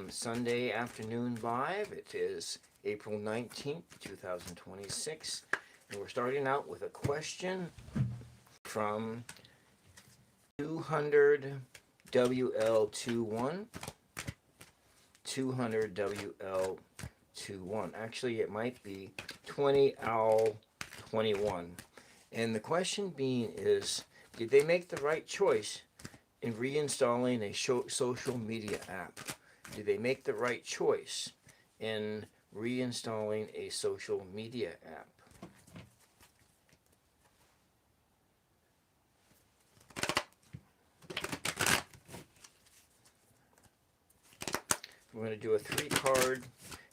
Sunday afternoon live. It is April 19th, 2026. And we're starting out with a question from 200 WL21. 200 WL21. Actually, it might be 20 Owl 21. And the question being is, did they make the right choice in reinstalling a social media app? Did they make the right choice in reinstalling a social media app? We're going to do a 3-card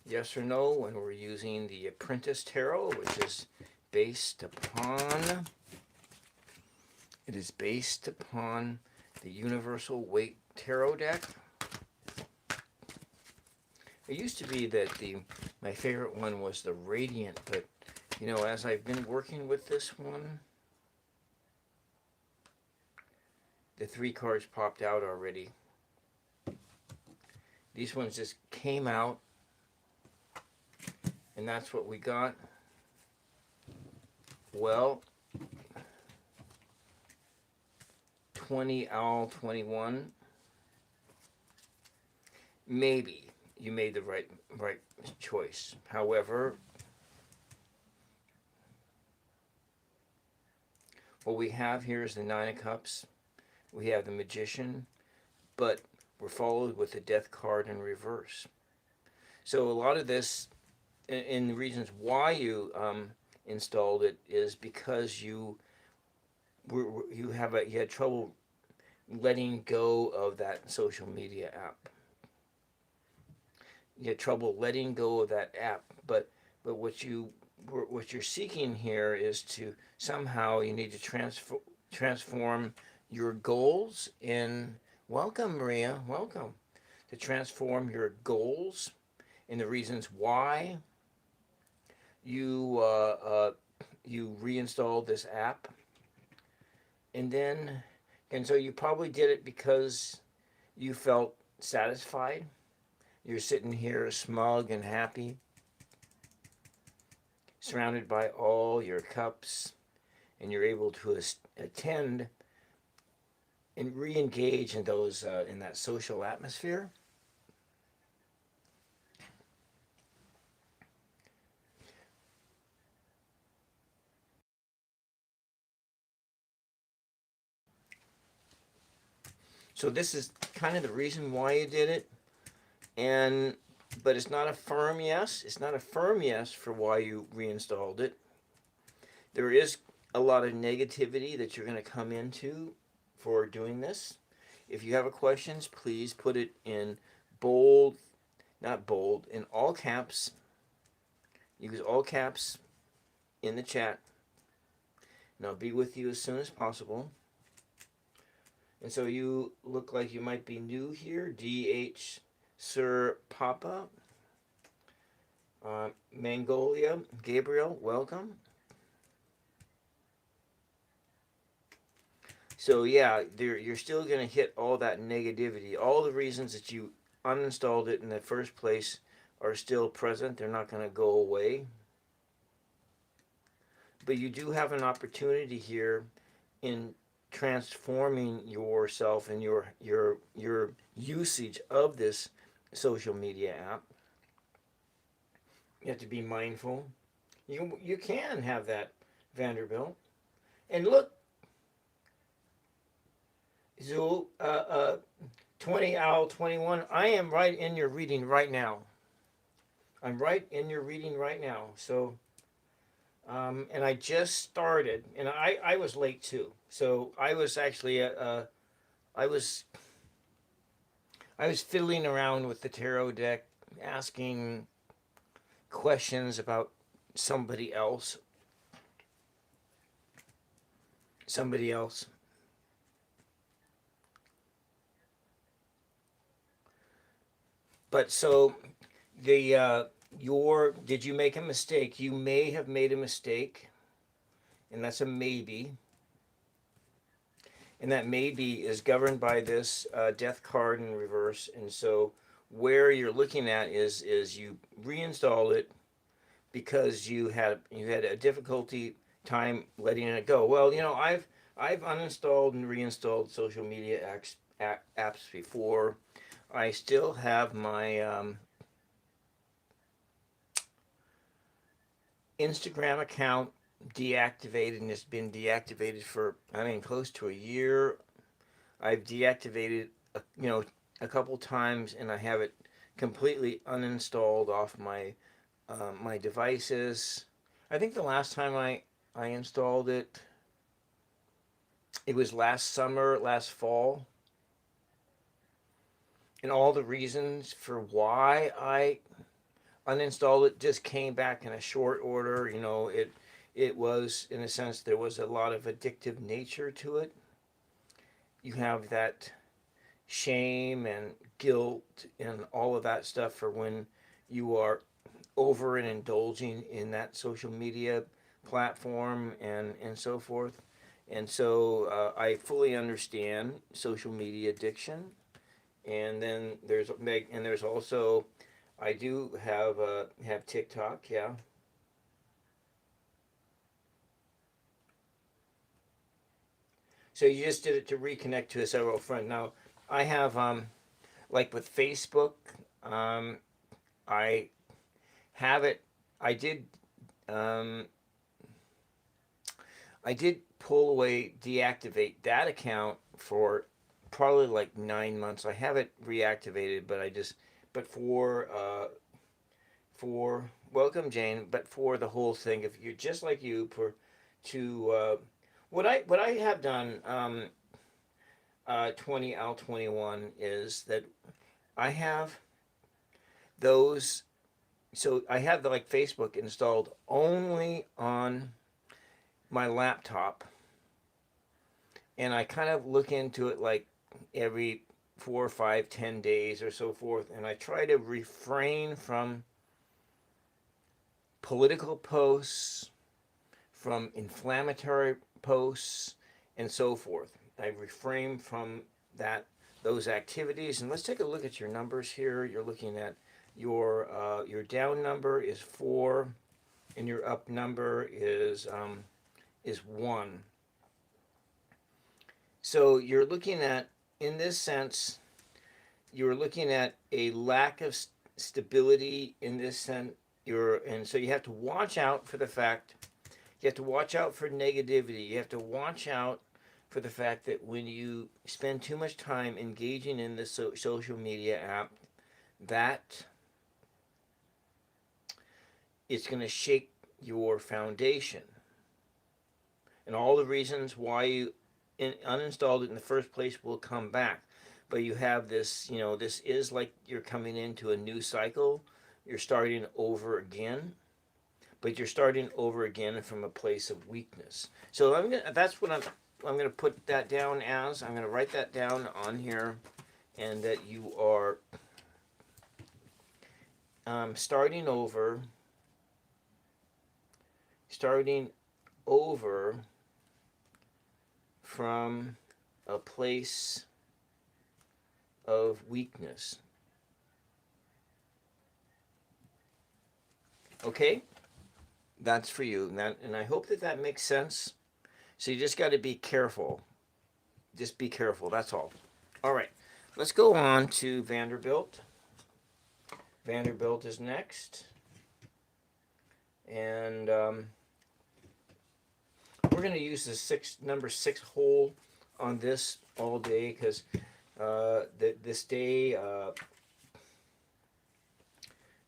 yes or no, and we're using the Apprentice Tarot, which is based upon the Universal Weight Tarot deck. It used to be that my favorite one was the Radiant, but as I've been working with this one, the 3 cards popped out already. These ones just came out, and that's what we got. Well, 20 Owl 21. Maybe you made the right choice. However, what we have here is the 9 of Cups. We have the Magician, but we're followed with the Death card in reverse. So a lot of this, and the reasons why you installed it, is because you had trouble letting go of that social media app. You had trouble letting go of that app, but what you're seeking here is to somehow you need to transform your goals in. Welcome, Maria. Welcome. To transform your goals and the reasons why you reinstalled this app, and so you probably did it because you felt satisfied. You're sitting here smug and happy, surrounded by all your cups, and you're able to attend and re-engage in those in that social atmosphere. So this is kind of the reason why you did it, but it's not a firm yes. It's not a firm yes for why you reinstalled it. There is a lot of negativity that you're going to come into for doing this. If you have a questions, please put it in bold, not bold, in all caps. Use all caps in the chat, and I'll be with you as soon as possible. And so you look like you might be new here. D.H. Sir Papa. Mongolia. Gabriel, welcome. So yeah, you're still going to hit all that negativity. All the reasons that you uninstalled it in the first place are still present. They're not going to go away. But you do have an opportunity here in transforming yourself and your usage of this social media app. You have to be mindful. You can have that, Vanderbilt. And look, Zul, 20 Owl 21, I am right in your reading right now. I'm right in your reading right now. So, and I just started, and I was late too. So I was actually, I was fiddling around with the tarot deck, asking questions about somebody else. But so did you make a mistake? You may have made a mistake, and that's a maybe. And that maybe is governed by this Death card in reverse. And so where you're looking at is you reinstall it because you had a difficulty time letting it go. Well, I've uninstalled and reinstalled social media apps before. I still have my Instagram account deactivated, and it's been deactivated for, I mean, close to a year. I've deactivated a couple times, and I have it completely uninstalled off my devices. I think the last time I installed it, it was last summer, last fall, and all the reasons for why I uninstalled it just came back in a short order. It was, in a sense, there was a lot of addictive nature to it. You have that shame and guilt and all of that stuff for when you are over and indulging in that social media platform and so forth. And so I fully understand social media addiction. And then there's also, I do have TikTok, yeah. So you just did it to reconnect to a several friend. Now I have like with Facebook, um, I have it. I did um, I did pull away, deactivate that account for probably like 9 months. I have it reactivated, but but for welcome Jane, but for the whole thing, if you're just like you, for to what I have done, 20 out 21 is that I have those. So I have the like Facebook installed only on my laptop, and I kind of look into it like every 4, 5, 10 days or so forth, and I try to refrain from political posts, from inflammatory posts, and so forth. I refrain from those activities. And let's take a look at your numbers here. You're looking at your down number is 4, and your up number is 1. So you're looking at, in this sense, you're looking at a lack of stability in this sense. And so you have to watch out for the fact, you have to watch out for negativity. You have to watch out for the fact that when you spend too much time engaging in this social media app, that it's going to shake your foundation. And all the reasons why you uninstalled it in the first place will come back. But you have this, this is like you're coming into a new cycle. You're starting over again, but you're starting over again from a place of weakness. So that's what I'm going to put that down as. I'm going to write that down on here, and that you are starting over from a place of weakness. Okay? That's for you. And I hope that makes sense. So you just got to be careful. Just be careful. That's all. All right. Let's go on to Vanderbilt. Vanderbilt is next. And we're going to use the number 6 hole on this all day, because this day,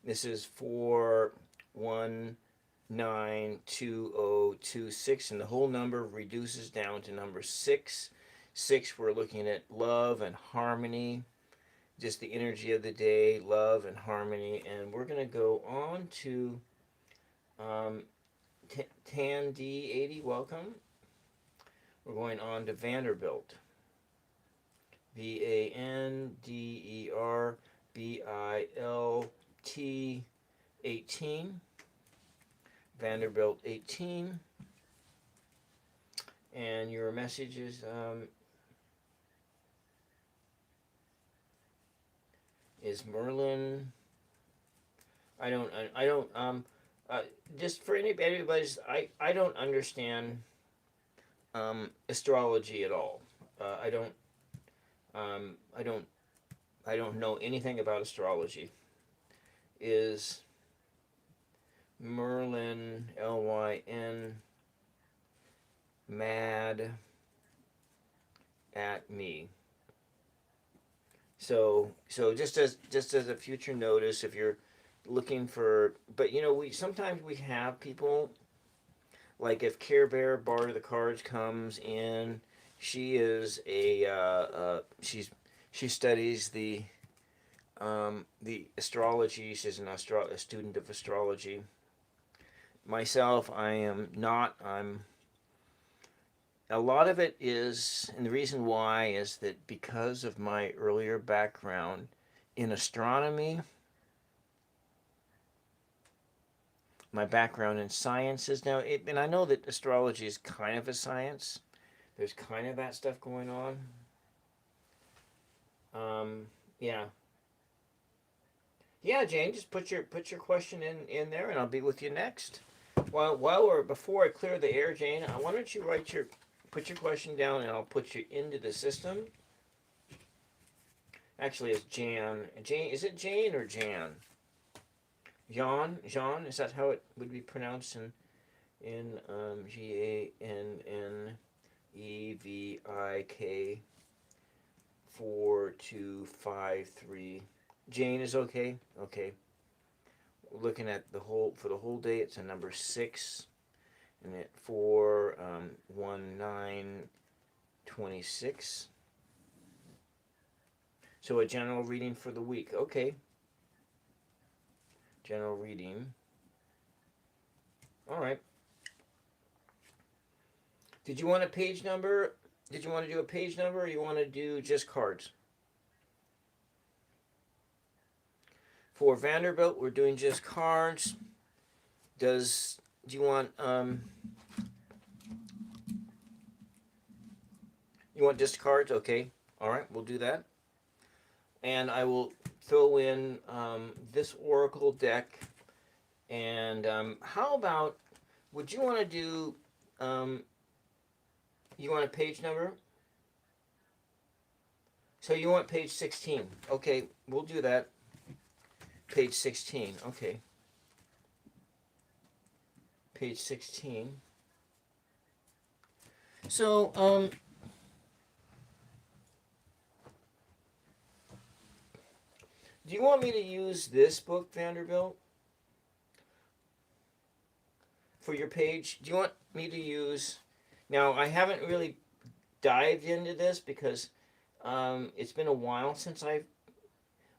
this is 4192026, and the whole number reduces down to number 6. 6, we're looking at love and harmony, just the energy of the day, love and harmony. And we're going to go on to Tan D80, welcome. We're going on to Vanderbilt. VANDERBILT 18. Vanderbilt 18. And your message is Is Merlin? I don't. Uh, just for anybody's, I don't understand astrology at all. I don't. Um, I don't. I don't know anything about astrology. Is Merlin, Lyn, mad at me? So just as a future notice, if you're looking for, but we sometimes we have people, like if Care Bear Bar of the Cards comes in, she is she studies the astrology. She's a student of astrology. Myself, I am not. I'm A lot of it is, and the reason why is that because of my earlier background in astronomy, my background in sciences. Now, and I know that astrology is kind of a science. There's kind of that stuff going on. Yeah, yeah, Jane, just put your question in there, and I'll be with you next. While we're before I clear the air, Jane, why don't you put your question down, and I'll put you into the system. Actually, it's Jan. Jane, is it Jane or Jan? Jean, is that how it would be pronounced in GANNEVIK 4253? Jane is okay. Okay. Looking at for the whole day, it's a number 6, and it 41926. So a general reading for the week. Okay. General reading. All right. Did you want a page number? Did you want to do a page number, or you want to do just cards? For Vanderbilt, we're doing just cards. Do you want you want just cards? Okay. All right, we'll do that. And I will throw in this oracle deck. And how about, would you want to do, you want a page number? So you want page 16. Okay, we'll do that. Page 16. Okay. Page 16. So, do you want me to use this book, Vanderbilt, for your page? Do you want me to use... Now, I haven't really dived into this because it's been a while since I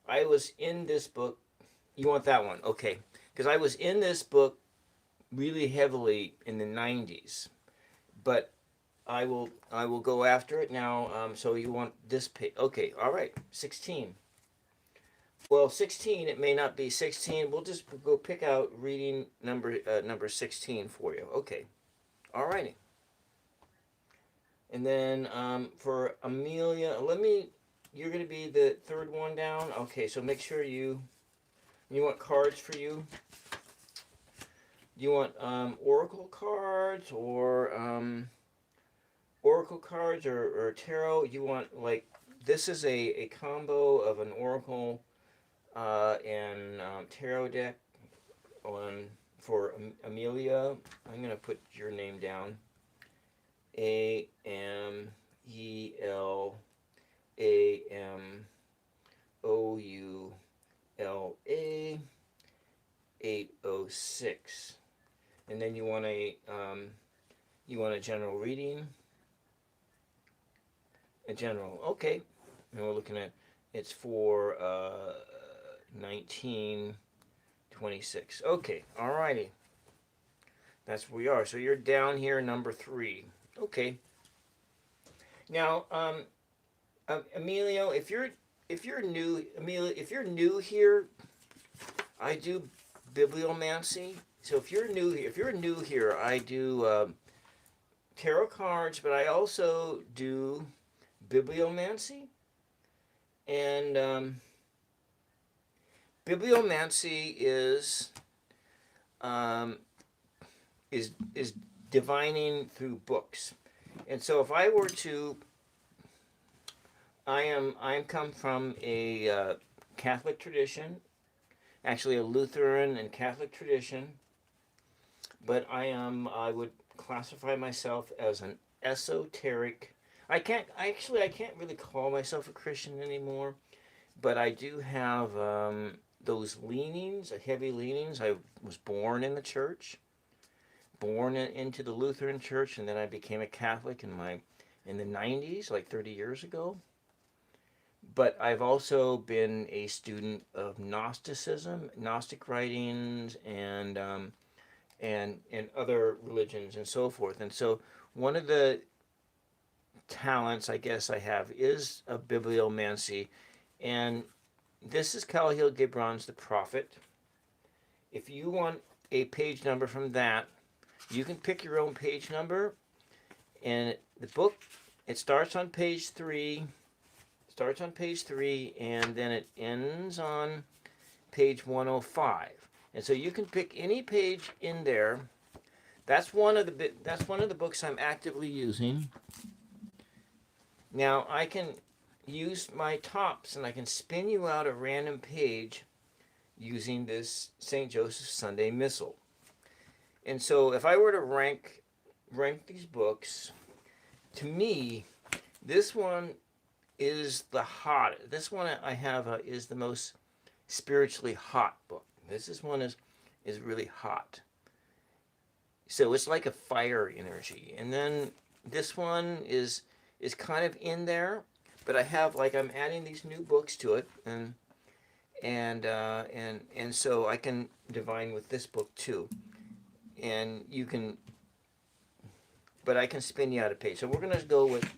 was in this book. You want that one? Okay. Because I was in this book really heavily in the 90s. But I will go after it now. So you want this page? Okay. All right. 16. Well, 16. It may not be 16. We'll just go pick out reading number 16 for you. Okay. All righty. And then for Amelia, you're going to be the third one down. Okay. So make sure you want cards for you. Do you want oracle cards or tarot? You want, like, this is a combo of an oracle and tarot deck for Amelia. I'm going to put your name down. AMELAMOULA 806. And then you want a general reading. A general, okay. And we're looking at, it's for 1926. Okay, alrighty. That's where we are. So you're down here, number 3. Okay. Now, Emilio, if you're new, Amelia, if you're new here, I do bibliomancy. So if you're new here, I do tarot cards, but I also do bibliomancy. And Bibliomancy um, is divining through books. And so if I were to, I come from a Catholic tradition, actually a Lutheran and Catholic tradition, but I would classify myself as an esoteric. I can't really call myself a Christian anymore, but I do have those leanings, heavy leanings. I was born in the church, into the Lutheran church, and then I became a Catholic in the 90s, like 30 years ago. But I've also been a student of Gnosticism, Gnostic writings, and other religions and so forth. And so one of the talents I guess I have is a bibliomancy, and this is Khalil Gibran's The Prophet. If you want a page number from that, you can pick your own page number, and the book, it starts on page 3, and then it ends on page 105. And so you can pick any page in there. That's one of the books I'm actively using. Now I can use my tops and I can spin you out a random page using this St. Joseph's Sunday Missal. And so if I were to rank these books, to me, this one is the hot. This one I have is the most spiritually hot book. This one is really hot. So it's like a fire energy. And then this one is kind of in there, but I have, like, I'm adding these new books to it, and so I can divine with this book too. And you can, but I can spin you out a page. So we're gonna go with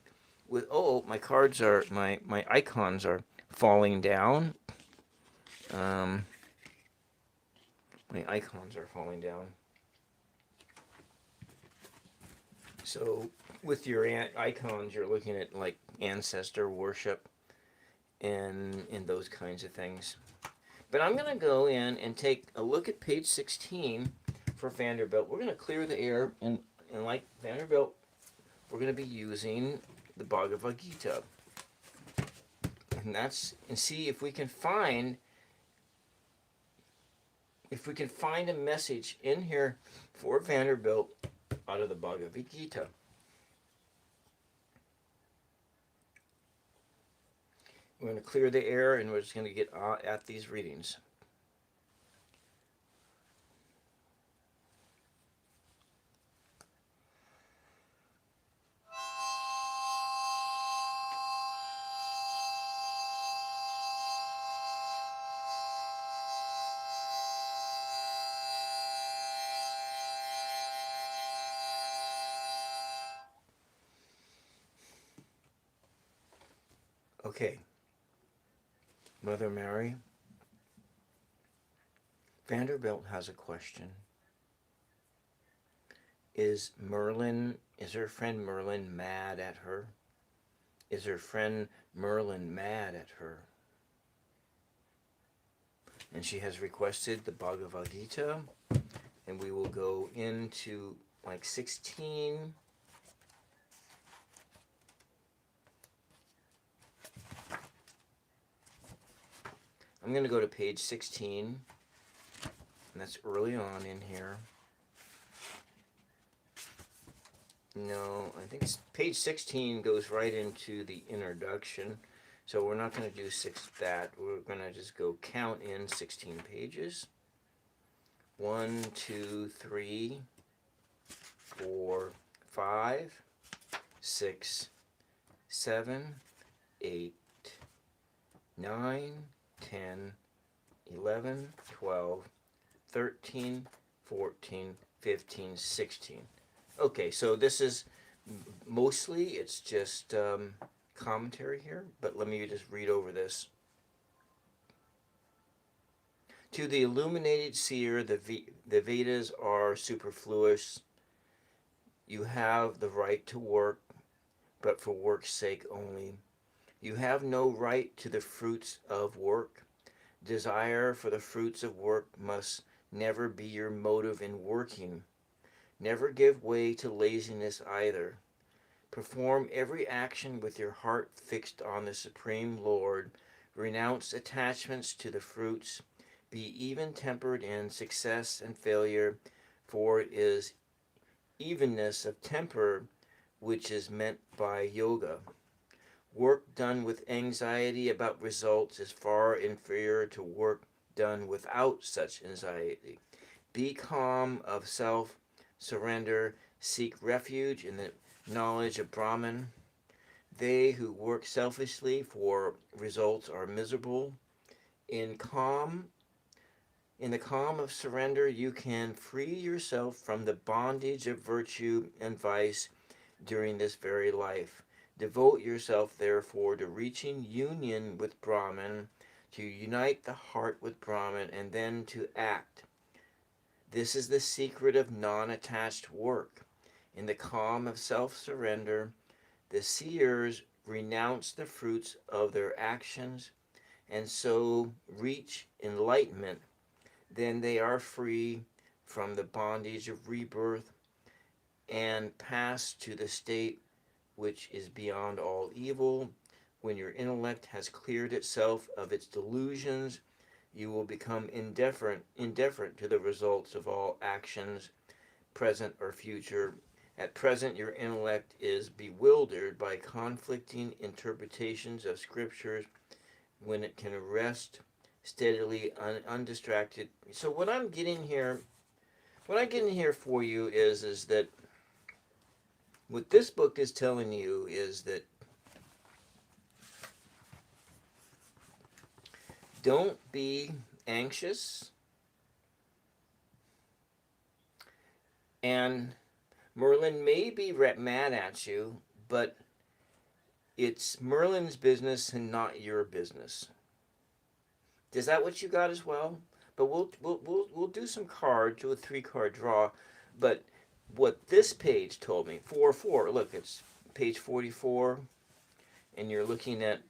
my cards are my icons are falling down. My icons are falling down. So with your icons, you're looking at like ancestor worship and those kinds of things. But I'm going to go in and take a look at page 16 for Vanderbilt. We're going to clear the air, and like Vanderbilt, we're going to be using the Bhagavad Gita. And see if we can find a message in here for Vanderbilt out of the Bhagavad Gita. We're going to clear the air, and we're just going to get at these readings. Okay. Mother Mary, Vanderbilt has a question. Is her friend Merlin mad at her? Is her friend Merlin mad at her? And she has requested the Bhagavad Gita, and we will go into like 16. I'm going to go to page 16, and that's early on in here. No, I think page 16 goes right into the introduction, so we're not going to do that. We're going to just go count in 16 pages. 1, 2, 3, 4, 5, 6, 7, 8, 9, 10, 11, 12, 13, 14, 15, 16. Okay, so this is mostly, it's just commentary here, but let me just read over this. To the illuminated seer, the Vedas are superfluous. You have the right to work, but for work's sake only. You have no right to the fruits of work. Desire for the fruits of work must never be your motive in working. Never give way to laziness either. Perform every action with your heart fixed on the Supreme Lord. Renounce attachments to the fruits. Be even-tempered in success and failure, for it is evenness of temper which is meant by yoga. Work done with anxiety about results is far inferior to work done without such anxiety. Be calm of self, surrender, seek refuge in the knowledge of Brahman. They who work selfishly for results are miserable. In the calm of surrender, you can free yourself from the bondage of virtue and vice during this very life. Devote yourself, therefore, to reaching union with Brahman, to unite the heart with Brahman, and then to act. This is the secret of non-attached work. In the calm of self-surrender, the seers renounce the fruits of their actions and so reach enlightenment. Then they are free from the bondage of rebirth and pass to the state which is beyond all evil. When your intellect has cleared itself of its delusions, you will become indifferent to the results of all actions, present or future. At present, your intellect is bewildered by conflicting interpretations of scriptures when it can rest steadily, undistracted. So what I'm getting here for you is that what this book is telling you is that don't be anxious, and Merlin may be mad at you, but it's Merlin's business and not your business. Is that what you got as well? But we'll do some cards, do a 3-card draw. But what this page told me, 4-4. Look, it's page 44, and you're looking at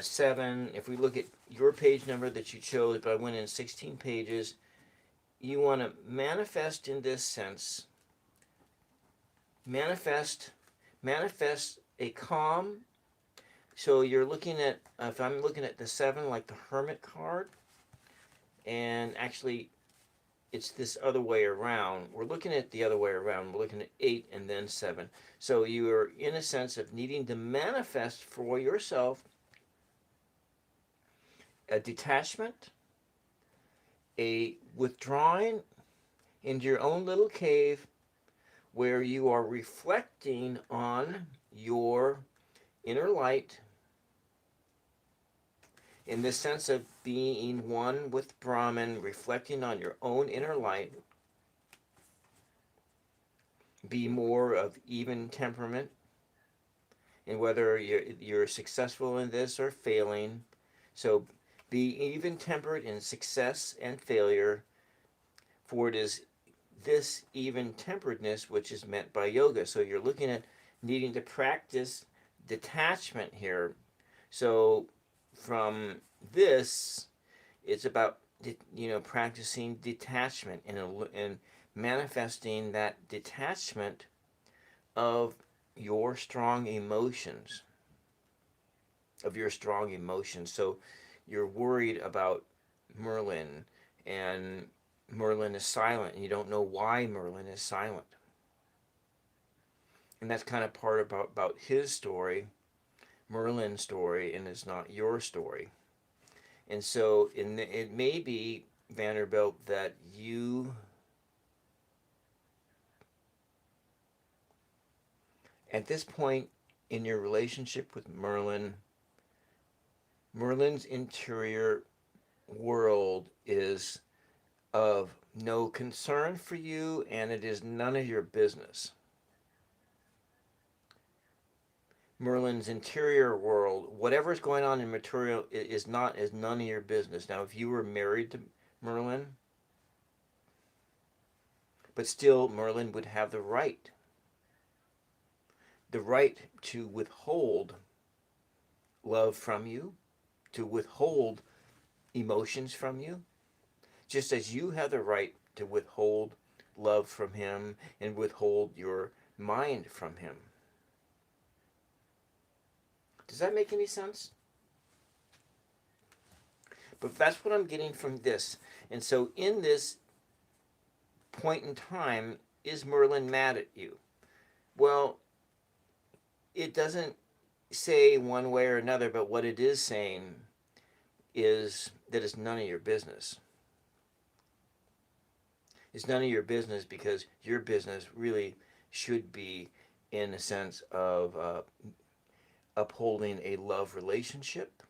7. If we look at your page number that you chose, but I went in 16 pages. You want to manifest in this sense. Manifest a calm. So you're looking at, if I'm looking at the 7, like the Hermit card, and actually it's this other way around. We're looking at the other way around. We're looking at 8 and then 7. So you are in a sense of needing to manifest for yourself a detachment, a withdrawing into your own little cave where you are reflecting on your inner light in the sense of being one with Brahman, reflecting on your own inner light. Be more of even temperament, and whether you're successful in this or failing. So be even tempered in success and failure, for it is this even temperedness which is meant by yoga. So you're looking at needing to practice detachment here. So from this, it's about practicing detachment and manifesting that detachment of your strong emotions. So you're worried about Merlin, and Merlin is silent, and you don't know why Merlin is silent. And that's kind of part about his story, Merlin's story, and it's not your story. And so it may be, Vanderbilt, that you, at this point in your relationship with Merlin, Merlin's interior world is of no concern for you, and it is none of your business. Merlin's interior world, whatever's going on in material, is none of your business. Now, if you were married to Merlin, but still Merlin would have the right to withhold love from you, to withhold emotions from you, just as you have the right to withhold love from him and withhold your mind from him. Does that make any sense? But that's what I'm getting from this. And so in this point in time, is Merlin mad at you? Well, it doesn't say one way or another, but what it is saying is that it's none of your business. It's none of your business because your business really should be in a sense of upholding a love relationship,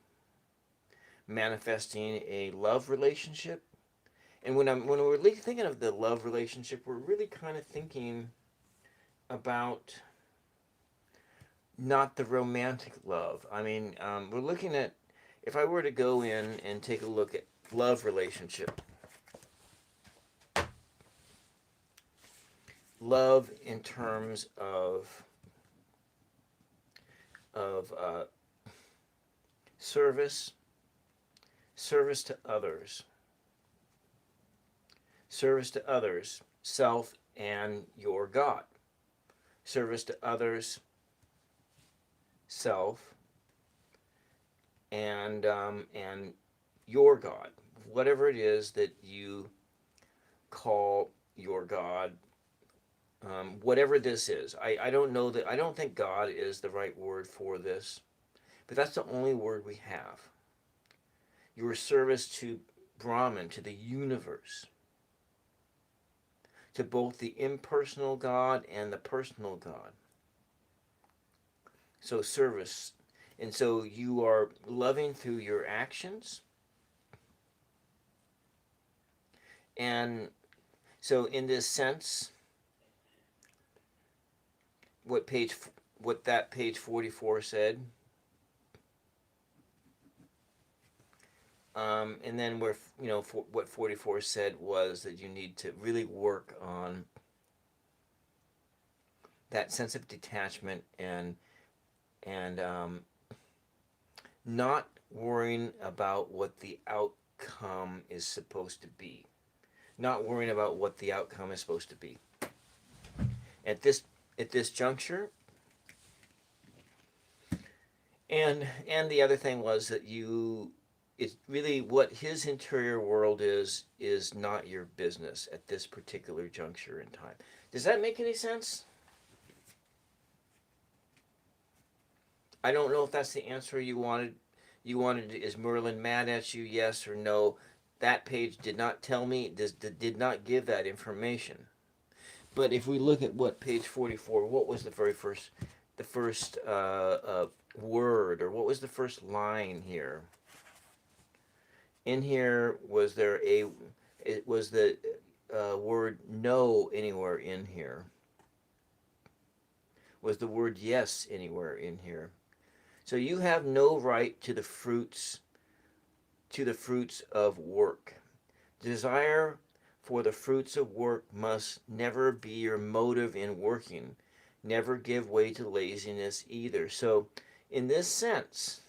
manifesting a love relationship. And when we're thinking of the love relationship, we're really kind of thinking about not the romantic love. I mean, we're looking at, if I were to go in and take a look at love relationship, love in terms of service to others, self and your God, service to others, self and your God, whatever it is that you call your God. Whatever this is, I don't know that, I don't think God is the right word for this, but that's the only word we have. Your service to Brahman, to the universe, to both the impersonal God and the personal God. So service. And so you are loving through your actions. And so in this sense, what that page 44 said, and then where, what 44 said was that you need to really work on that sense of detachment and not worrying about what the outcome is supposed to be. Not worrying about what the outcome is supposed to be. At this juncture, and the other thing was that it's really what his interior world is not your business at this particular juncture in time. Does that make any sense? I don't know if that's the answer you wanted. Is Merlin mad at you, yes or no? That page did not tell me, did not give that information. But if we look at what page 44, what was the first word, or what was the first line here? In here, was the word no anywhere in here? Was the word yes anywhere in here? So you have no right to the fruits of work. Desire for the fruits of work must never be your motive in working. Never give way to laziness either. So in this sense,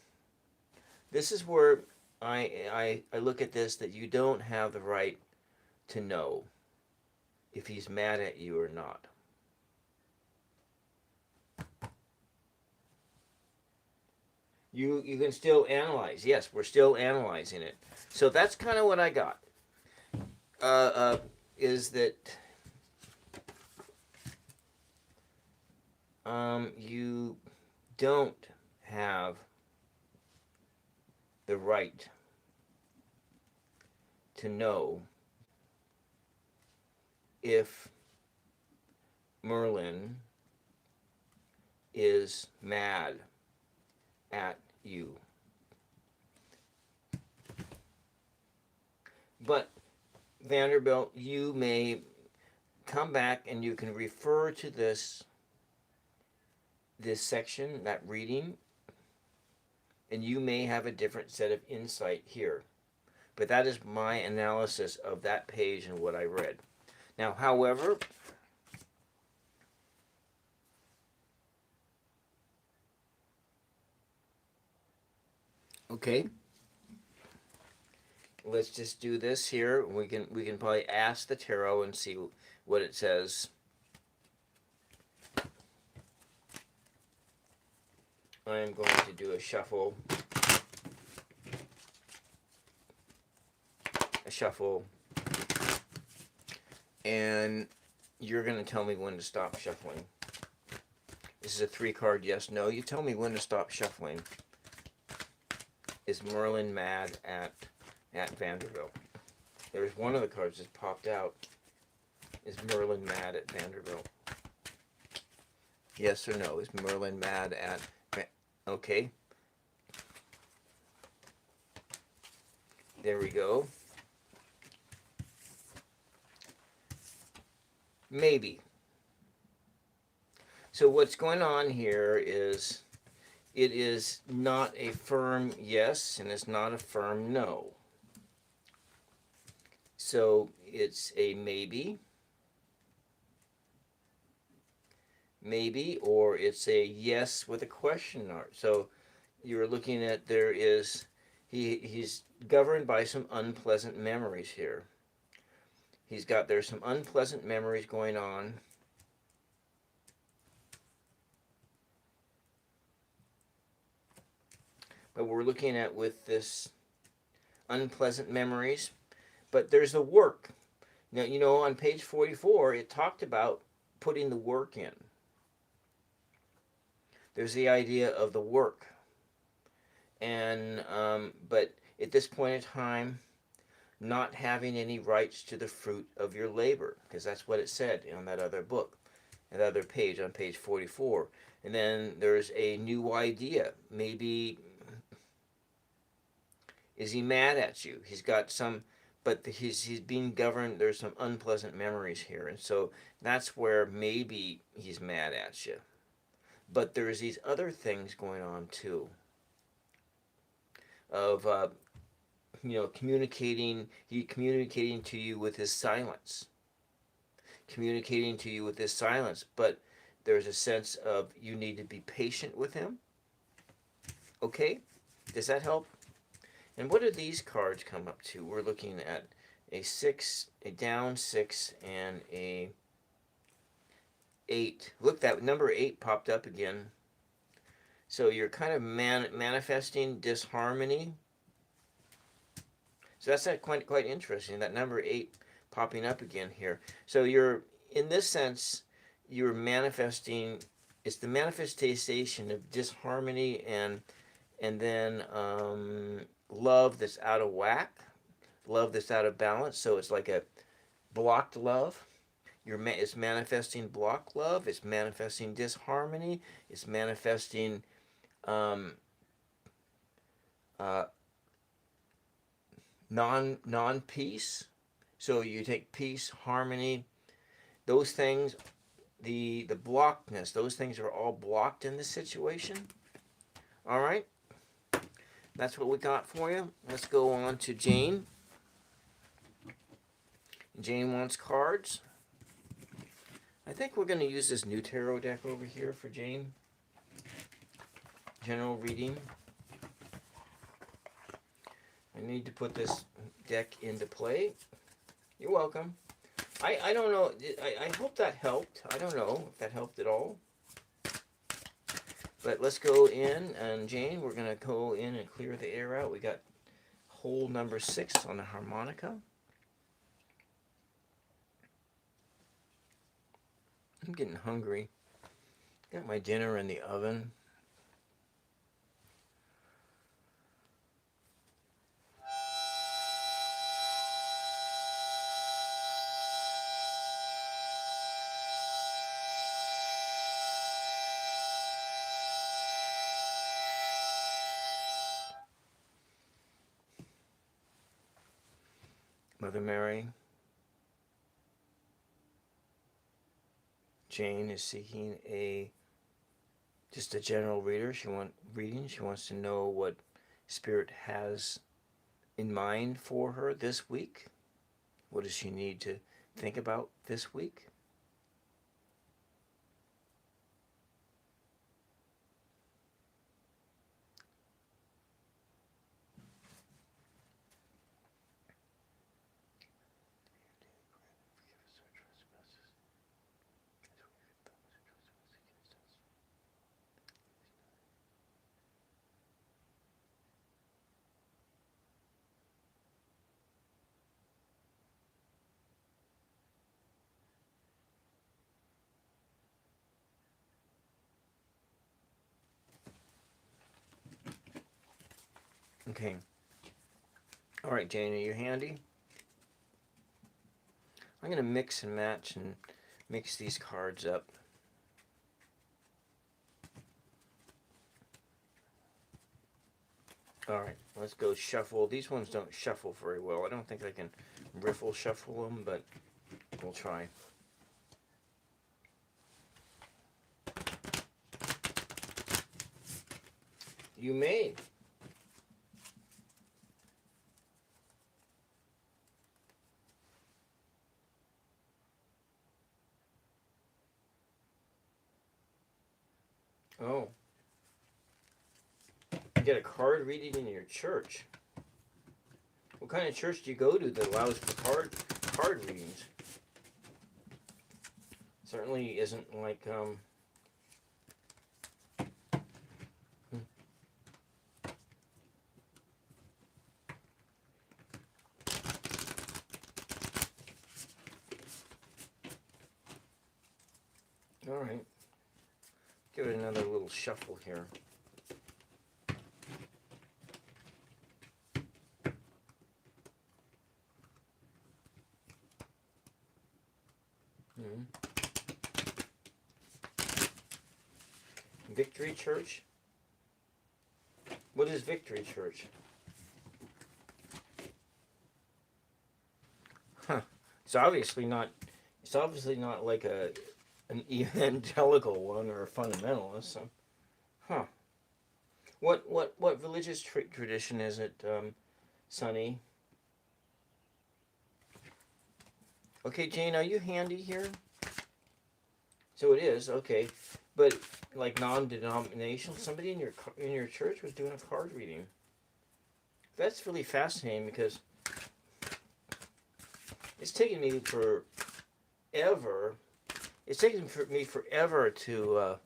this is where I look at this, that you don't have the right to know if he's mad at you or not. You can still analyze. Yes, we're still analyzing it. So that's kind of what I got. Is that you don't have the right to know if Merlin is mad at you. But Vanderbilt, you may come back and you can refer to this section, that reading, and you may have a different set of insight here. But that is my analysis of that page and what I read. Now, however, okay, let's just do this here. We can probably ask the tarot and see what it says. I'm going to do a shuffle. And you're going to tell me when to stop shuffling. This is a 3-card yes, no. You tell me when to stop shuffling. Is Merlin mad at Vanderbilt? There's one of the cards that popped out. Is Merlin mad at Vanderbilt? Yes or no? Is Merlin mad at... Okay. There we go. Maybe. So what's going on here is it is not a firm yes and it's not a firm no. So it's a maybe, or it's a yes with a question mark. So you're looking at he's governed by some unpleasant memories here. There's some unpleasant memories going on. But we're looking at with this unpleasant memories. But there's the work. Now, on page 44, it talked about putting the work in. There's the idea of the work. And, but at this point in time, not having any rights to the fruit of your labor, because that's what it said on that other book, that other page, on page 44. And then there's a new idea. Maybe, is he mad at you? He's got some, but he's being governed. There's some unpleasant memories here. And so that's where maybe he's mad at you. But there's these other things going on too. Of, communicating to you with his silence. But there's a sense of you need to be patient with him. Okay? Does that help? And what do these cards come up to? We're looking at a 6, a down 6, and a 8. Look, that number 8 popped up again. So you're kind of manifesting disharmony. So that's quite interesting, that number 8 popping up again here. So you're, in this sense, you're manifesting, it's the manifestation of disharmony and then love that's out of whack, love that's out of balance. So it's like a blocked love. It's manifesting blocked love. It's manifesting disharmony. It's manifesting non-peace. So you take peace, harmony, those things, the blockedness, those things are all blocked in this situation. All right, that's what we got for you. Let's go on to Jane. Jane wants cards. I think we're going to use this new tarot deck over here for Jane. General reading. I need to put this deck into play. You're welcome. I don't know. I hope that helped. I don't know if that helped at all. But let's go in, and Jane, we're going to go in and clear the air out. We got hole number 6 on the harmonica. I'm getting hungry. Got my dinner in the oven. Mother Mary, Jane is seeking just a general reader. She wants to know what Spirit has in mind for her this week. What does she need to think about this week? Okay. All right, Jane, are you handy? I'm going to mix and match and mix these cards up. All right, let's go shuffle. These ones don't shuffle very well. I don't think I can riffle shuffle them, but we'll try. You may. Oh. You get a card reading in your church. What kind of church do you go to that allows for card readings? Certainly isn't like all right. Give it another little shuffle here. Victory Church? What is Victory Church? Huh. It's obviously not like an evangelical one or a fundamentalist. So. Huh. What religious tradition is it, Sonny? Okay, Jane, are you handy here? So it is, okay. But like non-denominational, somebody in your church was doing a card reading. That's really fascinating because it's taken me forever. It's taken me forever to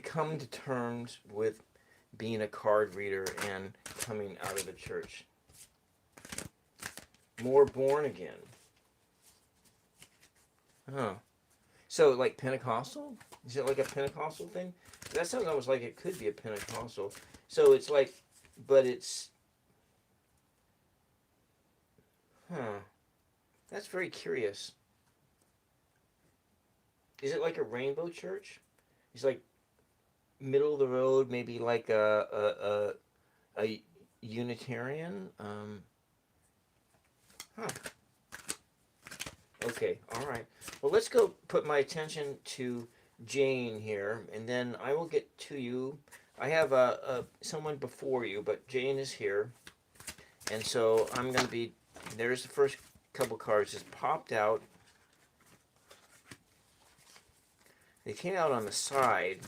come to terms with being a card reader and coming out of the church. More born again. Huh. So, like Pentecostal? Is it like a Pentecostal thing? That sounds almost like it could be a Pentecostal. So it's like, but it's, huh. That's very curious. Is it like a rainbow church? It's like middle of the road, maybe like a Unitarian? Huh. Okay, all right. Well, let's go put my attention to Jane here, and then I will get to you. I have someone before you, but Jane is here, and so I'm going to be. There's the first couple cards just popped out. They came out on the side,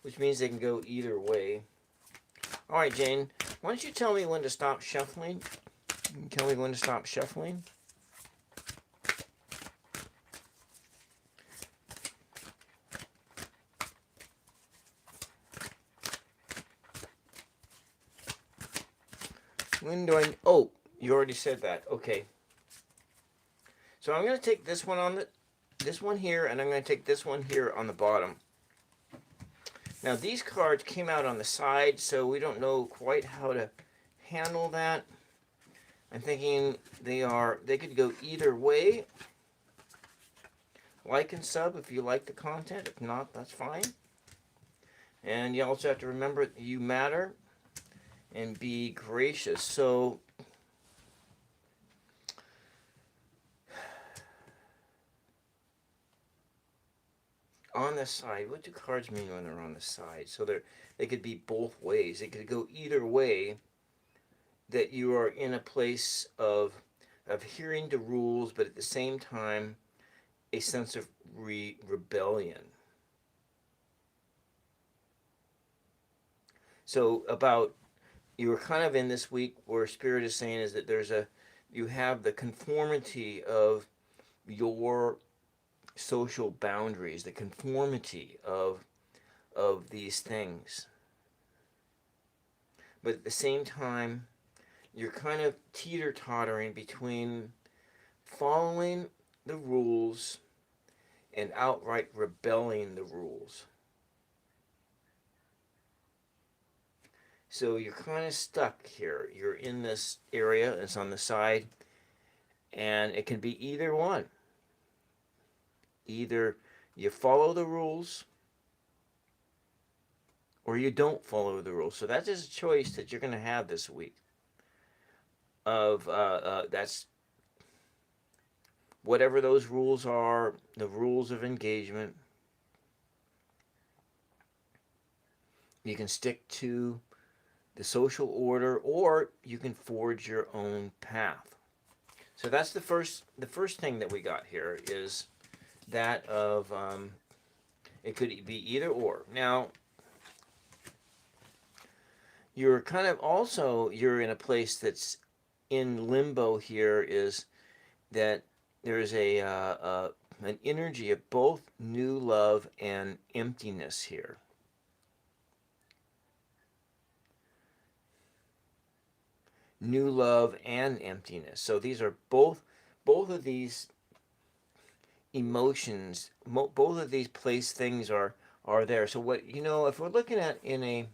which means they can go either way. All right, Jane, why don't you tell me when to stop shuffling? Tell me when to stop shuffling. When do I... Oh, you already said that. Okay. So I'm going to take this one here, and I'm going to take this one here on the bottom. Now, these cards came out on the side, so we don't know quite how to handle that. I'm thinking they could go either way. Like and sub if you like the content. If not, that's fine. And you also have to remember you matter and be gracious. So on the side, what do cards mean when they're on the side? So they could be both ways. It could go either way, that you are in a place of adhering to rules, but at the same time, a sense of rebellion. So you were kind of in this week where Spirit is saying is that you have the conformity of your social boundaries, the conformity of these things. But at the same time, you're kind of teeter-tottering between following the rules and outright rebelling the rules. So you're kind of stuck here. You're in this area, it's on the side, and it can be either one. Either you follow the rules or you don't follow the rules. So that is a choice that you're going to have this week. That's whatever those rules are, the rules of engagement. You can stick to the social order, or you can forge your own path. So that's the first thing that we got here is that of it could be either or. Now you're kind of also you're in a place that's in limbo here, is that there's an energy of both new love and emptiness here. New love and emptiness. So these are both of these emotions, both of these place things are there. So what, if we're looking at in a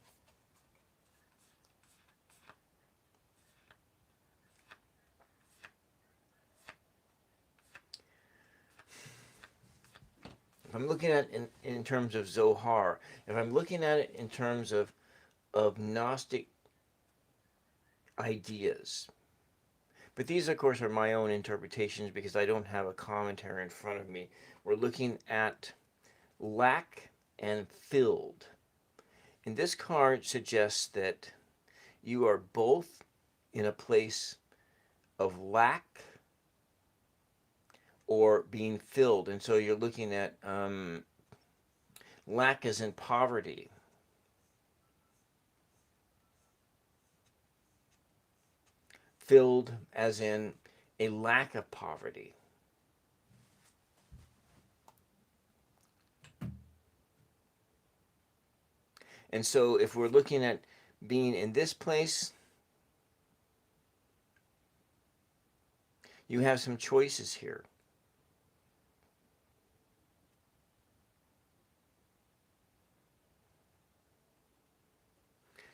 if I'm looking at it in terms of Zohar, if I'm looking at it in terms of Gnostic ideas, but these, of course, are my own interpretations because I don't have a commentary in front of me. We're looking at lack and filled. And this card suggests that you are both in a place of lack or being filled. And so you're looking at lack as in poverty. Filled as in a lack of poverty. And so if we're looking at being in this place, you have some choices here.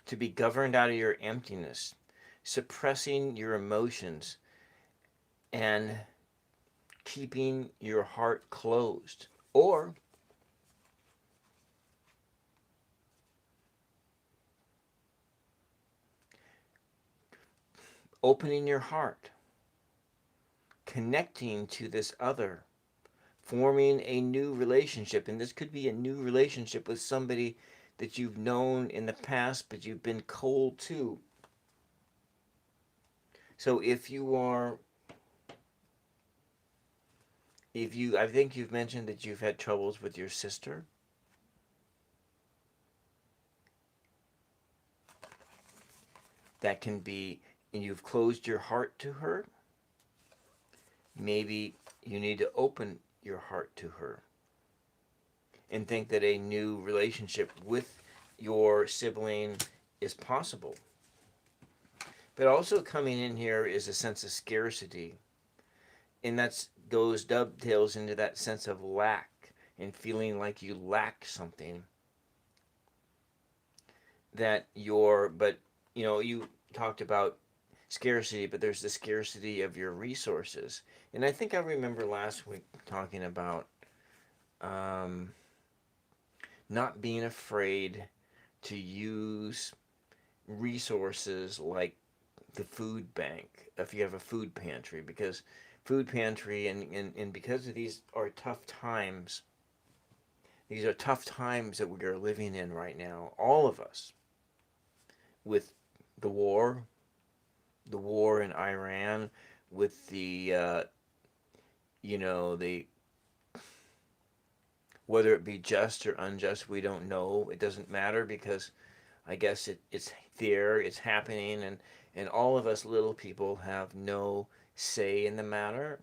To be governed out of your emptiness, suppressing your emotions, and keeping your heart closed. Or opening your heart, connecting to this other, forming a new relationship. And this could be a new relationship with somebody that you've known in the past, but you've been cold to. So I think you've mentioned that you've had troubles with your sister. That can be, and you've closed your heart to her. Maybe you need to open your heart to her and think that a new relationship with your sibling is possible. But also coming in here is a sense of scarcity. And that dovetails into that sense of lack and feeling like you lack something. But you talked about scarcity, but there's the scarcity of your resources. And I think I remember last week talking about not being afraid to use resources like the food bank, if you have a food pantry, because food pantry and because of these are tough times. These are tough times that we are living in right now, all of us, with the war in Iran, with the whether it be just or unjust, we don't know. It doesn't matter because I guess it's there, it's happening, and all of us little people have no say in the matter,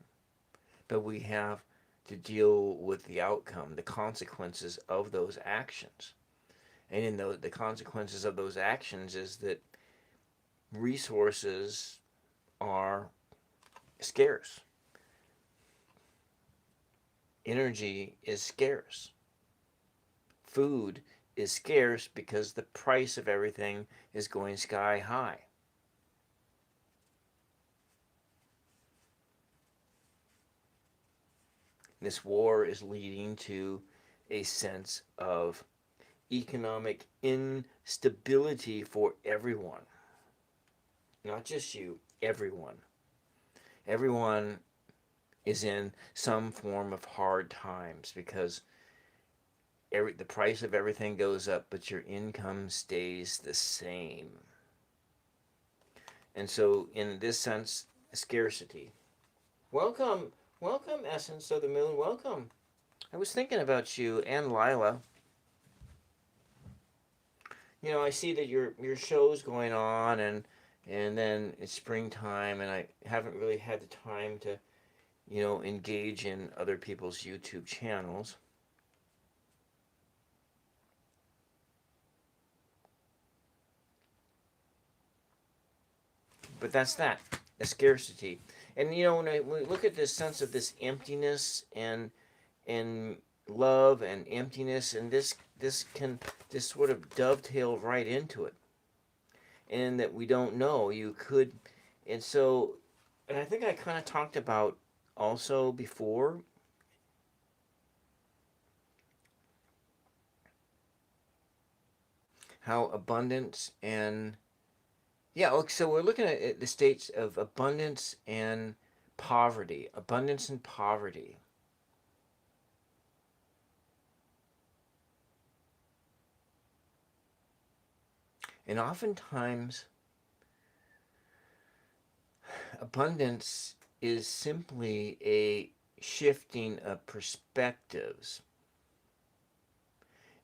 but we have to deal with the outcome, the consequences of those actions. And in the consequences of those actions is that resources are scarce. energy is scarce. Food is scarce because the price of everything is going sky high. This war is leading to a sense of economic instability for everyone. Not just you, everyone. Everyone is in some form of hard times because the price of everything goes up, but your income stays the same. And so, in this sense, scarcity. Welcome, welcome, Essence of the Moon. Welcome. I was thinking about you and Lila. You know, I see that your show's going on, and then it's springtime, and I haven't really had the time to, engage in other people's YouTube channels. But that's that, a scarcity. And when we look at this sense of this emptiness and love and emptiness, and this sort of dovetail right into it, and that we don't know you could, and so, and I think I kind of talked about also before how abundance and so we're looking at the states of abundance and poverty, abundance and poverty. And oftentimes, abundance is simply a shifting of perspectives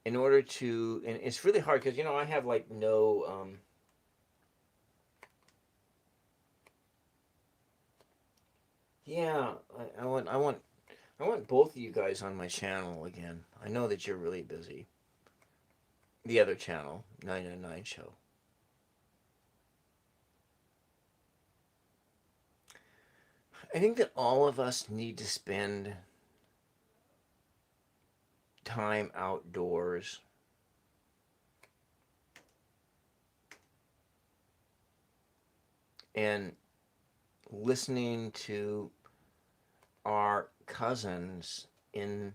in order to, and it's really hard because, I have like no, I want both of you guys on my channel again. I know that you're really busy. The other channel, 999 Show. I think that all of us need to spend time outdoors. And listening to our cousins that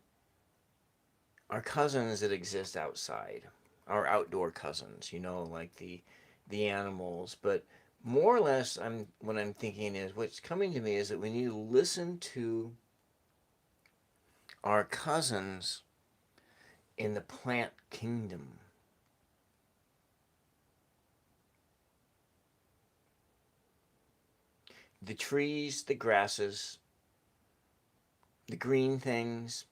exist outside, our outdoor cousins, like the animals. But more or less, what I'm thinking is, what's coming to me is that we need to listen to our cousins in the plant kingdom. The trees, the grasses, the green things,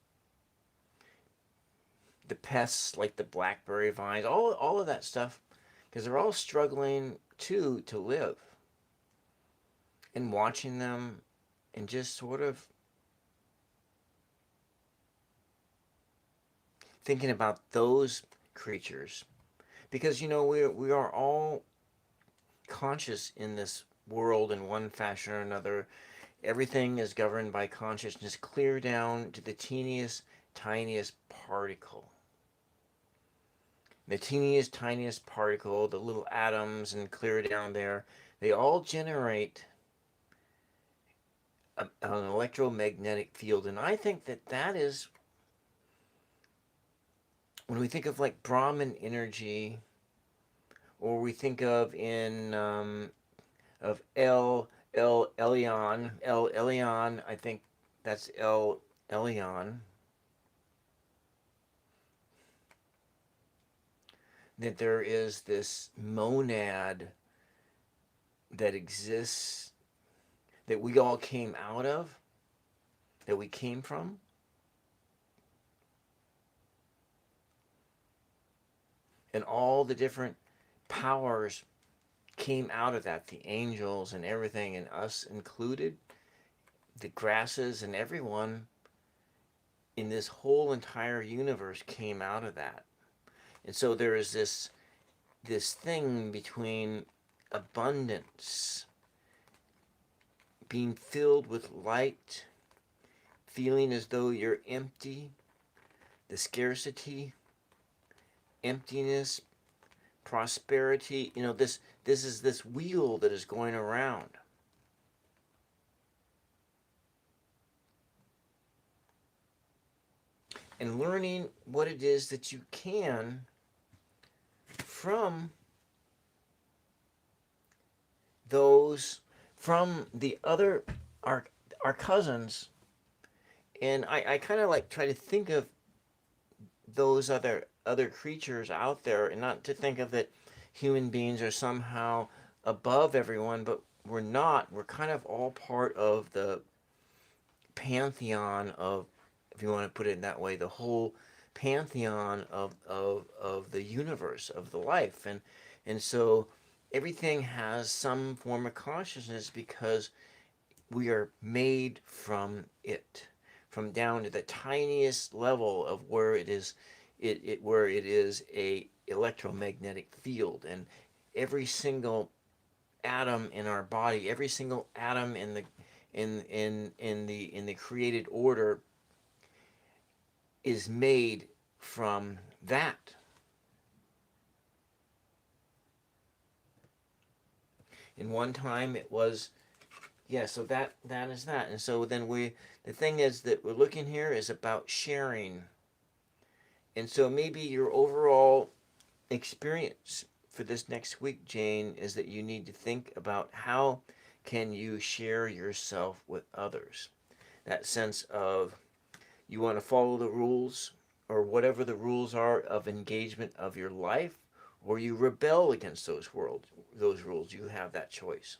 the pests like the blackberry vines, all of that stuff, because they're all struggling to live. And watching them and just sort of thinking about those creatures, because we are all conscious in this world in one fashion or another. Everything is governed by consciousness, clear down to the teeniest, tiniest particle. The teeniest, tiniest particle, the little atoms, and clear down there, they all generate an electromagnetic field. And I think that is, when we think of like Brahman energy, or we think of of El Elyon, I think that's El Elyon, that there is this monad that exists, that we all came out of, that we came from. And all the different powers came out of that, the angels and everything, and us included, the grasses and everyone in this whole entire universe came out of that. And so there is this thing between abundance, being filled with light, feeling as though you're empty, the scarcity, emptiness, prosperity. This is this wheel that is going around. And learning what it is that you can from the other, our cousins. And I kind of like try to think of those other creatures out there, and not to think of that human beings are somehow above everyone, but we're not. We're kind of all part of the pantheon of, if you want to put it in that way, the whole pantheon of the universe, of the life. And so everything has some form of consciousness because we are made from it, from down to the tiniest level of where it is, where it is a electromagnetic field. And every single atom in our body, every single atom in the created order is made from that. In one time it was, yeah, so that is that. And so then the thing is that we're looking here is about sharing. And so maybe your overall experience for this next week, Jane, is that you need to think about how can you share yourself with others. That sense of, you want to follow the rules, or whatever the rules are of engagement of your life, or you rebel against those rules. You have that choice.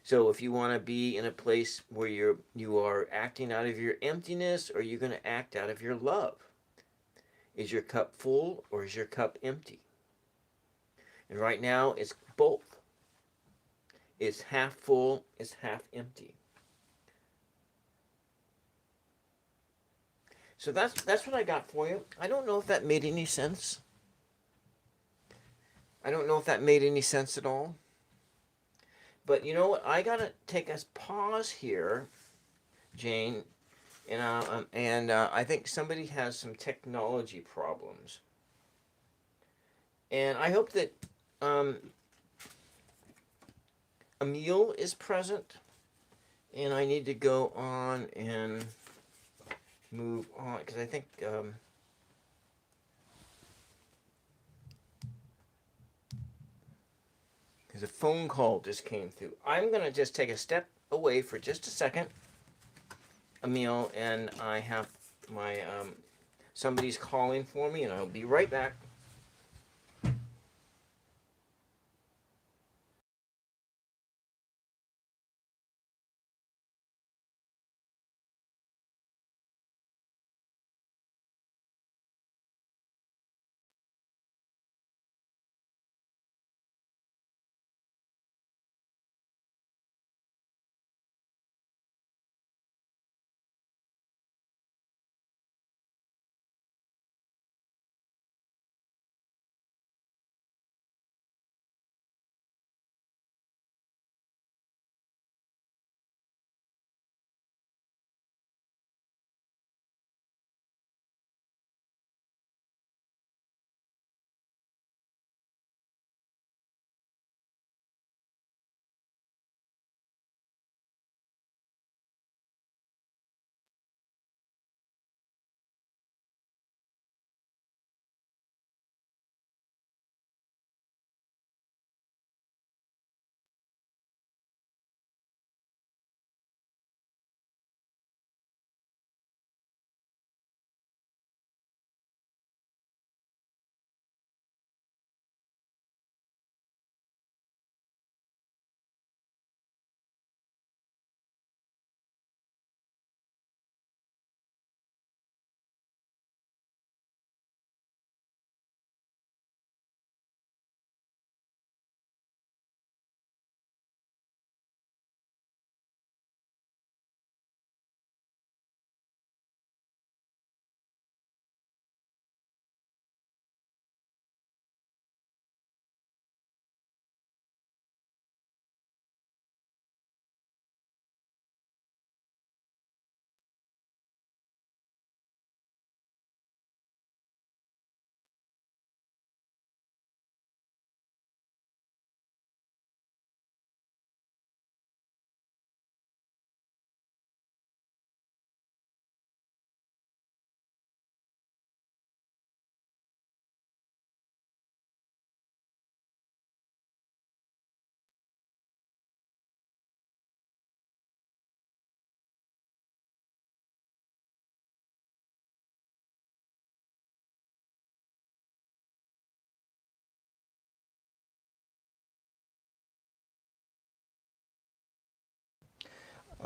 So if you want to be in a place where you are acting out of your emptiness, or you're going to act out of your love. Is your cup full or is your cup empty? And right now it's both. It's half full, it's half empty. So that's what I got for you. I don't know if that made any sense. I don't know if that made any sense at all. But you know what? I gotta take a pause here, Jane, and I think somebody has some technology problems, and I hope that Emil is present, and I need to go on and move on because I think because a phone call just came through. I'm gonna just take a step away for just a second, Emil, and I have my somebody's calling for me, and I'll be right back.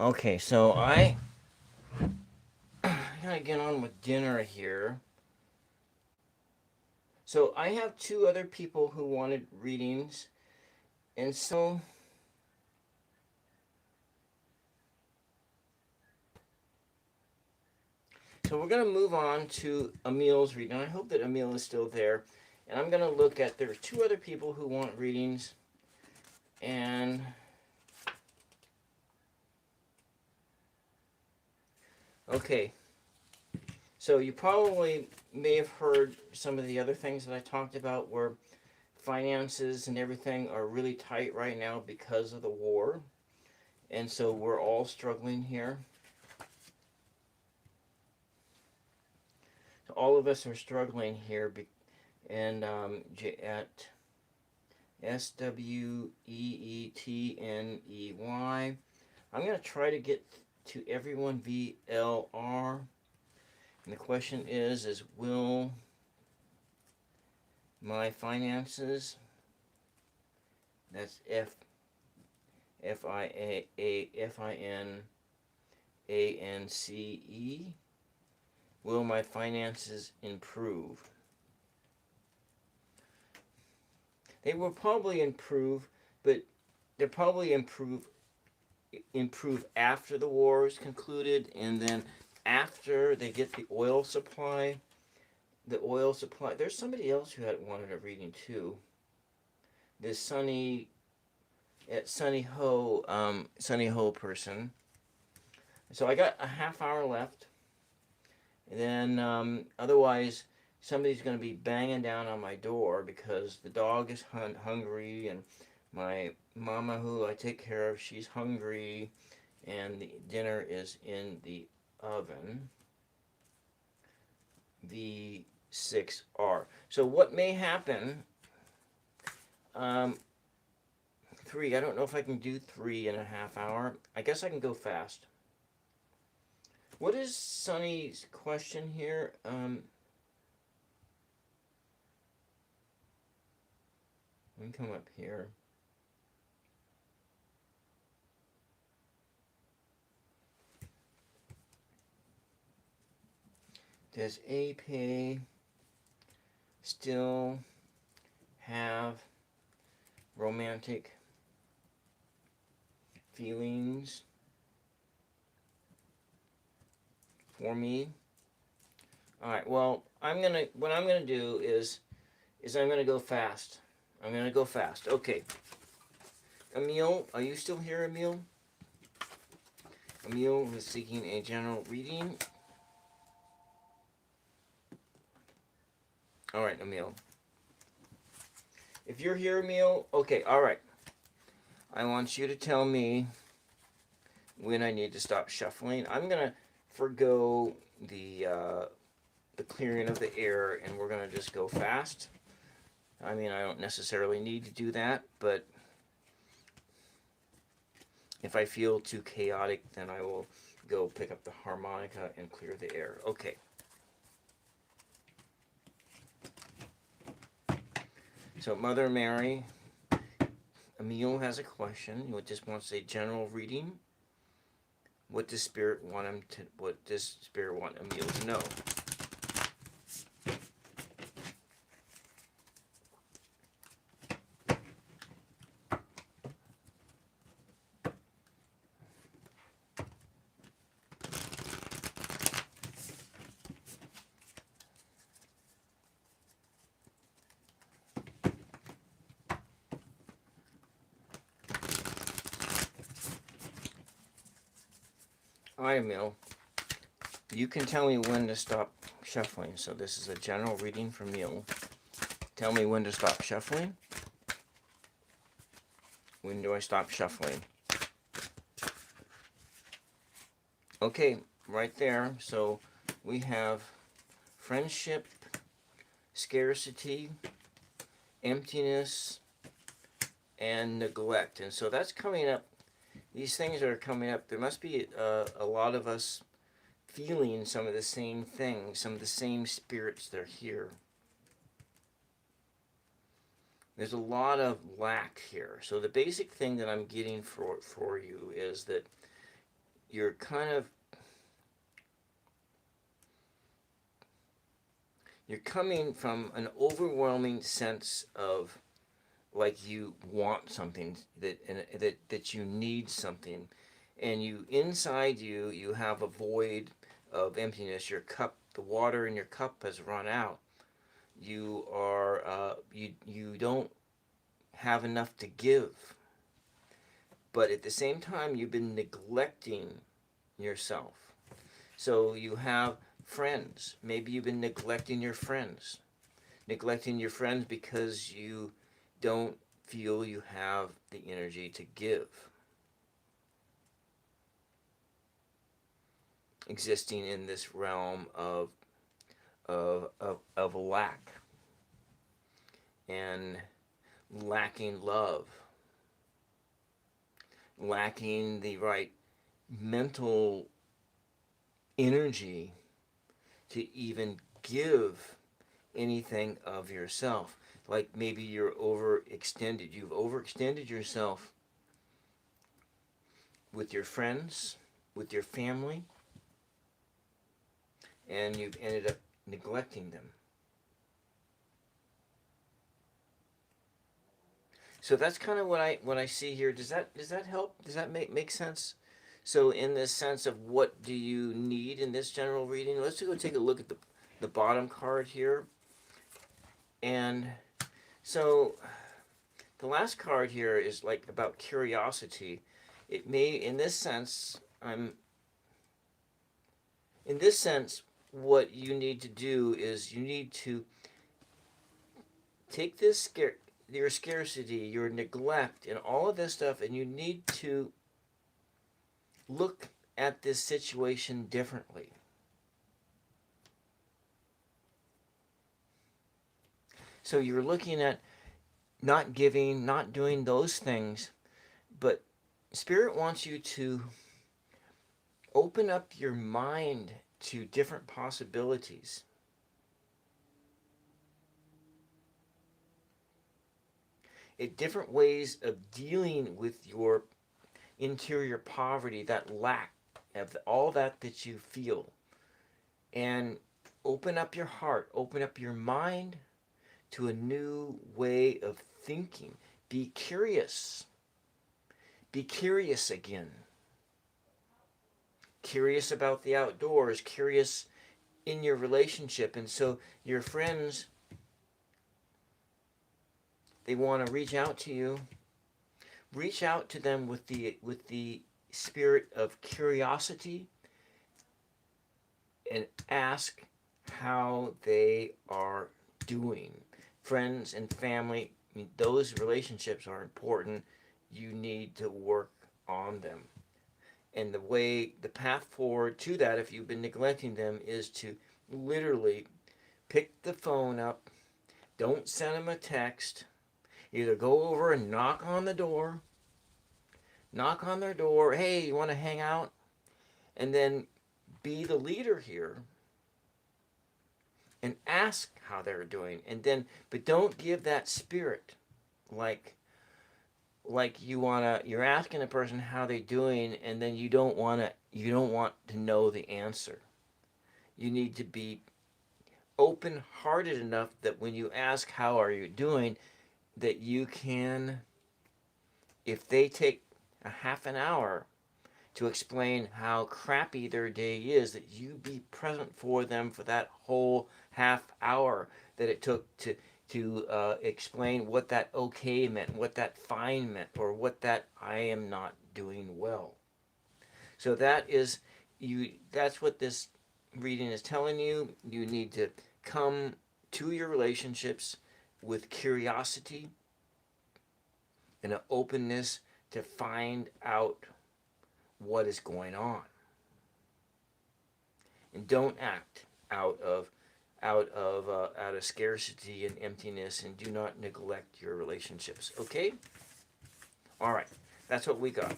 Okay, so I gotta get on with dinner here. So I have two other people who wanted readings, and so we're gonna move on to Emil's reading. I hope that Emil is still there, and I'm gonna look at there's two other people who want readings, and okay. So you probably may have heard some of the other things that I talked about where finances and everything are really tight right now because of the war. And so we're all struggling here. All of us are struggling here. And at SWEETNEY, I'm going to try to get to everyone VLR. And the question is will my finances, that's FINANCE, will my finances improve? They will probably improve, but they'll probably improve after the war is concluded, and then after they get the oil supply. There's somebody else who had wanted a reading too. This Sunny Ho person. So I got a half hour left, and then otherwise somebody's going to be banging down on my door because the dog is hungry, and my mama, who I take care of, she's hungry, and the dinner is in the oven. V6R. So what may happen, 3, I don't know if I can do 3.5 hours. I guess I can go fast. What is Sunny's question here? Let me come up here. Does AP still have romantic feelings for me? All right. Well, what I'm gonna do is I'm gonna go fast. I'm gonna go fast. Okay. Emil, are you still here, Emil? Emil is seeking a general reading. All right, Emil. If you're here, Emil, okay, all right. I want you to tell me when I need to stop shuffling. I'm gonna forgo the clearing of the air, and we're gonna just go fast. I mean, I don't necessarily need to do that, but if I feel too chaotic, then I will go pick up the harmonica and clear the air. Okay. So Mother Mary, Emil has a question. He just wants a general reading. What does Spirit want Emil to know? All right, Emil. You can tell me when to stop shuffling. So this is a general reading from Emil. Tell me when to stop shuffling. When do I stop shuffling? Okay, right there. So we have friendship, scarcity, emptiness, and neglect. And so that's coming up. These things are coming up. There must be a lot of us feeling some of the same things, some of the same spirits that are here. There's a lot of lack here. So the basic thing that I'm getting for you is that you're kind of, you're coming from an overwhelming sense of like you want something, that you need something, and you, inside you, you have a void of emptiness. Your cup, the water in your cup has run out. You are you don't have enough to give, but at the same time you've been neglecting yourself. So you have friends. Maybe you've been neglecting your friends. Neglecting your friends because you don't feel you have the energy to give. Existing in this realm of lack and lacking love, lacking the right mental energy to even give anything of yourself. Like maybe you're overextended. You've overextended yourself with your friends, with your family, and you've ended up neglecting them. So that's kind of what I see here. Does that help? Does that make sense? So in this sense of what do you need in this general reading, let's go take a look at the bottom card here. And so the last card here is like about curiosity. It may, in this sense, what you need to do is you need to take this your scarcity, your neglect, and all of this stuff, and you need to look at this situation differently. So you're looking at not giving, not doing those things, but Spirit wants you to open up your mind to different possibilities. At different ways of dealing with your interior poverty, that lack of all that you feel. And open up your heart, open up your mind to a new way of thinking. Be curious. Be curious again. Curious about the outdoors, curious in your relationship. And so your friends, they want to reach out to you. Reach out to them with the spirit of curiosity and ask how they are doing. Friends and family, I mean, those relationships are important. You need to work on them. And the path forward to that, if you've been neglecting them, is to literally pick the phone up. Don't send them a text. Either go over and knock on their door. Hey, you want to hang out? And then be the leader here and ask how they're doing. And then, but don't give that spirit like you're asking a person how they're doing, and then you don't want to know the answer. You need to be open-hearted enough that when you ask how are you doing, that you can, if they take a half an hour to explain how crappy their day is, that you be present for them for that whole half hour that it took to explain what that okay meant, what that fine meant, or what that I am not doing well. So that's what this reading is telling you. You need to come to your relationships with curiosity and an openness to find out what is going on. And don't act out of scarcity and emptiness, and do not neglect your relationships. Okay? All right. That's what we got.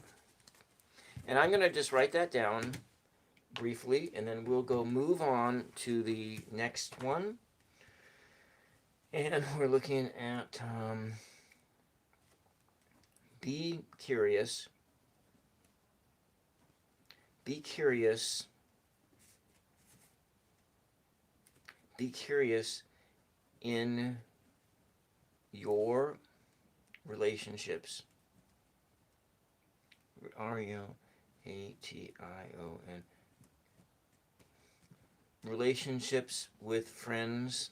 And I'm going to just write that down briefly, and then we'll go move on to the next one. And we're looking at be curious, be curious. Be curious in your relationships. RELATION. Relationships with friends,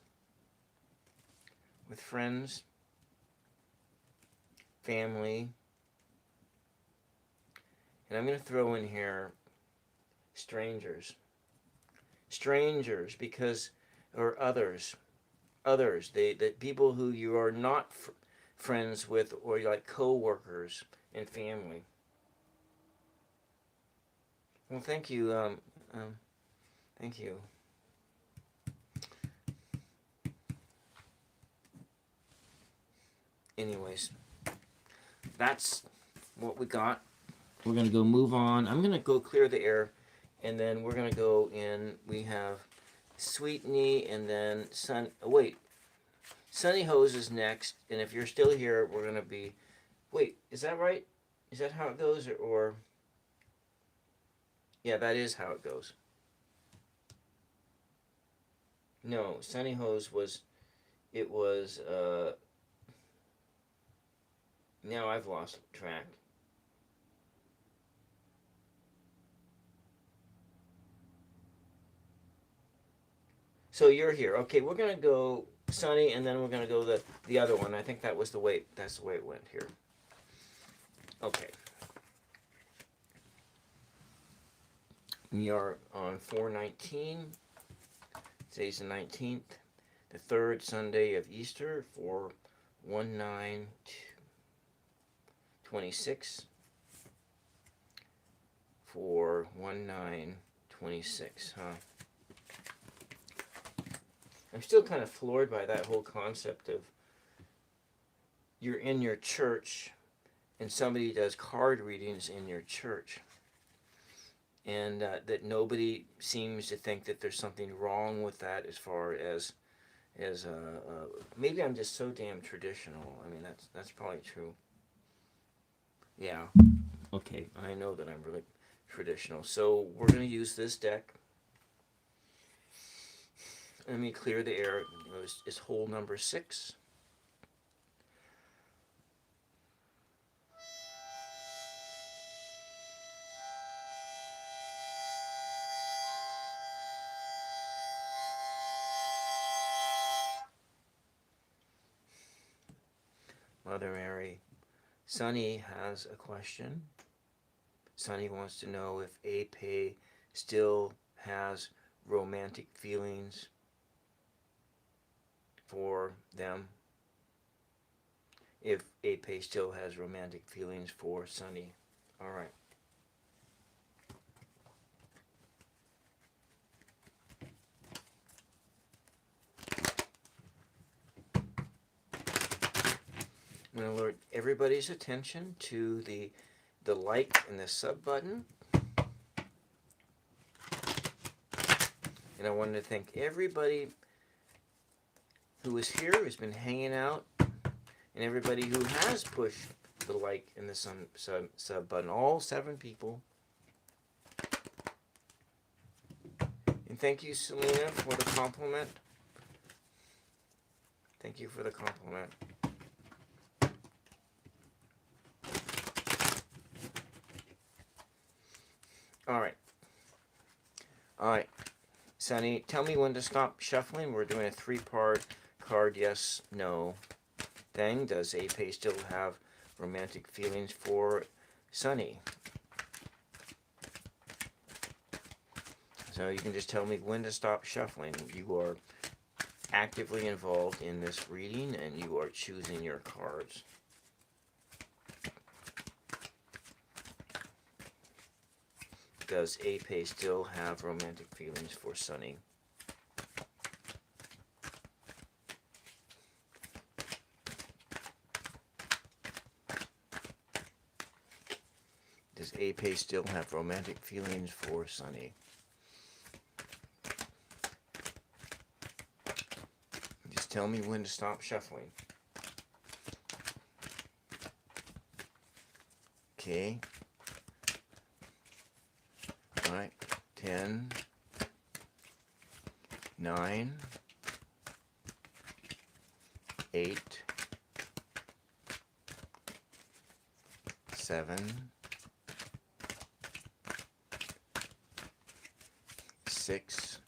family, and I'm going to throw in here strangers, because, or others, the people who you are not friends with, or like co-workers and family. Well, thank you. Thank you. Anyways, that's what we got. We're going to go move on. I'm going to go clear the air, and then we're going to go in. We have Sweetney, and then Sunny Hose is next. And if you're still here, we're going to be... Wait, is that right? Is that how it goes? Or... Yeah, that is how it goes. No, Sunny Hose was... It was... Now I've lost track. So you're here. Okay, we're going to go Sunny, and then we're going to go the other one. I think that's the way it went here. Okay. We are on 4/19. Today's the 19th. The third Sunday of Easter, 4/19/26. 4/19/26, huh? I'm still kind of floored by that whole concept of you're in your church and somebody does card readings in your church, and that nobody seems to think that there's something wrong with that, as far as maybe I'm just so damn traditional. I mean, that's probably true. Yeah. Okay, I know that I'm really traditional. So we're going to use this deck. Let me clear the air. It's hole number 6. Mother Mary. Sunny has a question. Sunny wants to know if Ape still has romantic feelings for them. If Ape still has romantic feelings for Sunny. All right. I'm going to alert everybody's attention to the like and the sub button. And I wanted to thank everybody who is here, who's been hanging out, and everybody who has pushed the like and the sub button. All 7 people. And thank you, Selena, for the compliment. Thank you for the compliment. All right. Sunny, tell me when to stop shuffling. We're doing a 3-part card yes, no thing. Does Ape still have romantic feelings for Sunny? So you can just tell me when to stop shuffling. You are actively involved in this reading, and you are choosing your cards. Does Ape still have romantic feelings for Sunny? Does Ape still have romantic feelings for Sunny? Just tell me when to stop shuffling. Okay. 10, 9, 8, 7, 6,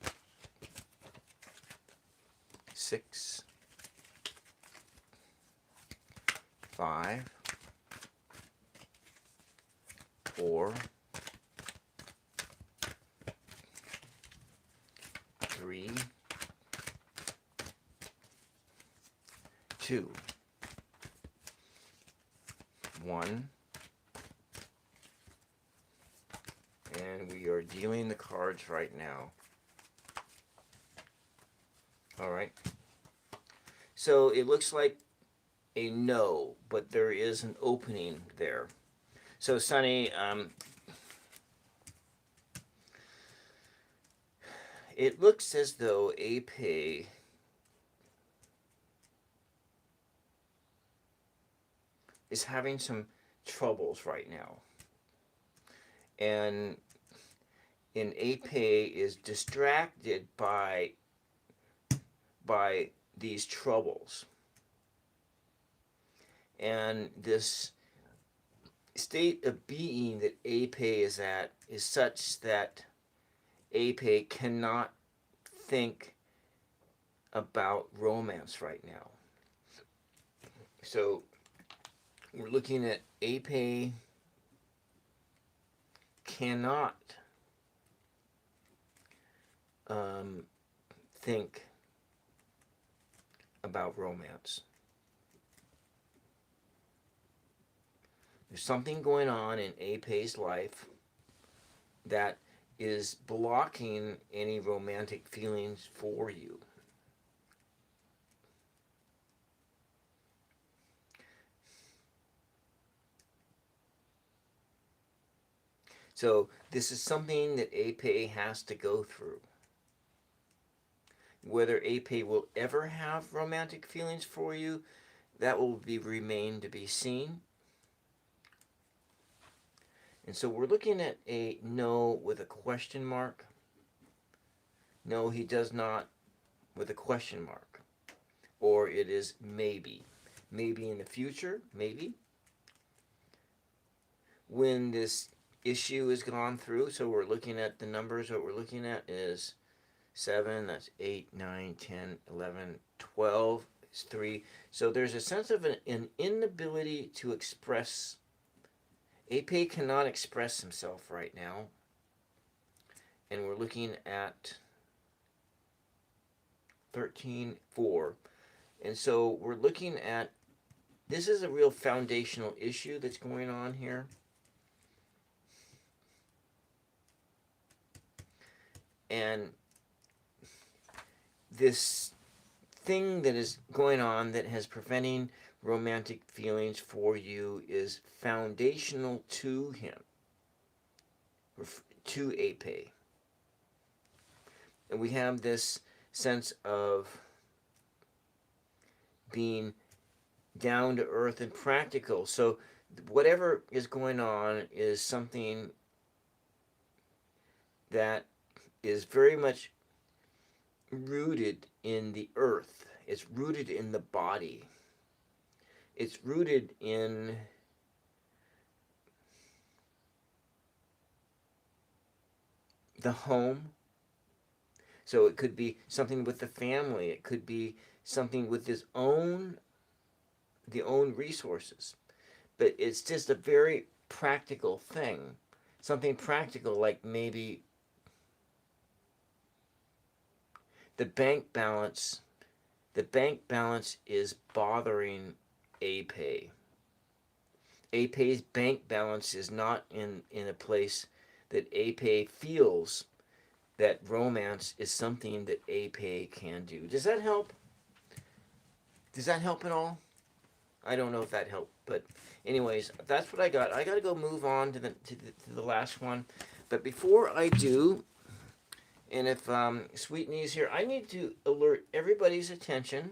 6, 5, 4, 3, 2, 1, and we are dealing the cards right now. All right. So it looks like a no, but there is an opening there. So Sonny, it looks as though Ape is having some troubles right now. And Ape is distracted by these troubles. And this state of being that Ape is at is such that Ape cannot think about romance right now. So we're looking at Ape cannot think about romance. There's something going on in Ape's life that is blocking any romantic feelings for you. So this is something that Ape has to go through. Whether Ape will ever have romantic feelings for you, that will remain to be seen. And so we're looking at a no with a question mark. No, he does not with a question mark. Or it is maybe. Maybe in the future, maybe. When this issue is gone through, so we're looking at the numbers, what we're looking at is 7, that's 8, 9, 10, 11, 12, is 3. So there's a sense of an inability to express. Ape cannot express himself right now. And we're looking at 13, 4. And so we're looking at, this is a real foundational issue that's going on here. And this thing that is going on that has preventing romantic feelings for you is foundational to him, to Ape. And we have this sense of being down to earth and practical. So whatever is going on is something that is very much rooted in the earth. It's rooted in the body. It's rooted in the home. So it could be something with the family. It could be something with the own resources. But it's just a very practical thing. Something practical like maybe the bank balance is bothering Ape. Ape's bank balance is not in a place that Ape feels that romance is something that Ape can do. Does that help? Does that help at all? I don't know if that helped, but anyways, that's what I got. I got to go move on to the last one. But before I do, and if Sweet Knee's here, I need to alert everybody's attention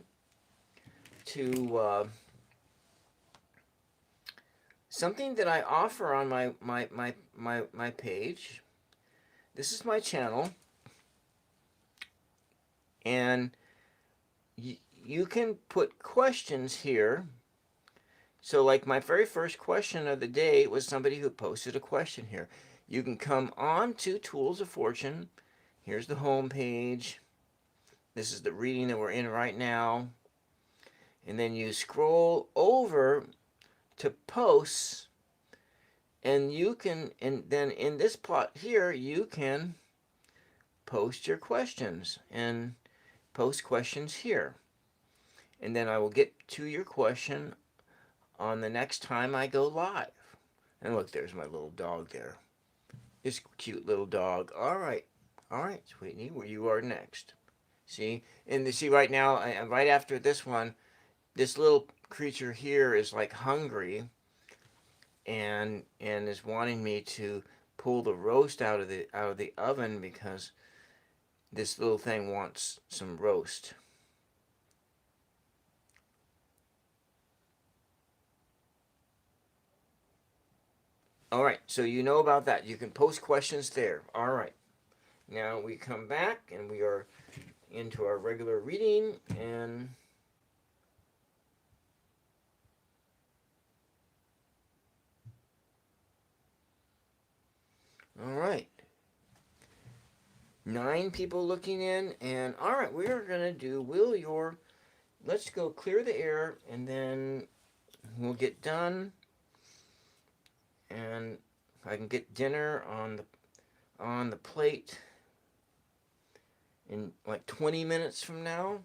to something that I offer on my page this is my channel, and you can put questions here. So like my very first question of the day was somebody who posted a question here. You can come on to Tools of Fortune. Here's the home page. This is the reading that we're in right now. And then you scroll over to posts, and you can, and then in this plot here, you can post your questions and post questions here. And then I will get to your question on the next time I go live. And look, there's my little dog there. This cute little dog. All right, Sweetie, where you are next. See, and see right now, right after this one, this little creature here is like hungry, and is wanting me to pull the roast out of the oven because this little thing wants some roast. All right, so you know about that. You can post questions there. All right. Now we come back and we are into our regular reading, and all right. 9 people looking in, and all right, we are going to do let's go clear the air, and then we'll get done, and I can get dinner on the plate in like 20 minutes from now,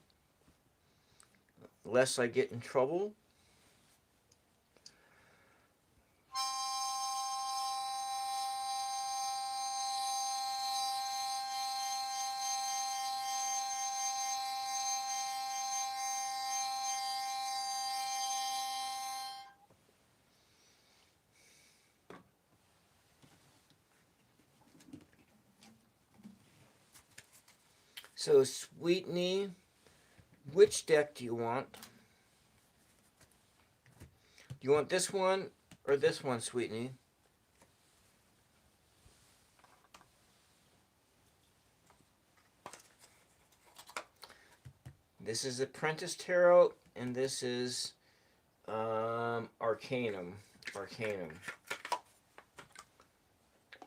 lest I get in trouble. So, Sweetney, which deck do you want? Do you want this one or this one, Sweetney? This is Apprentice Tarot, and this is Arcanum.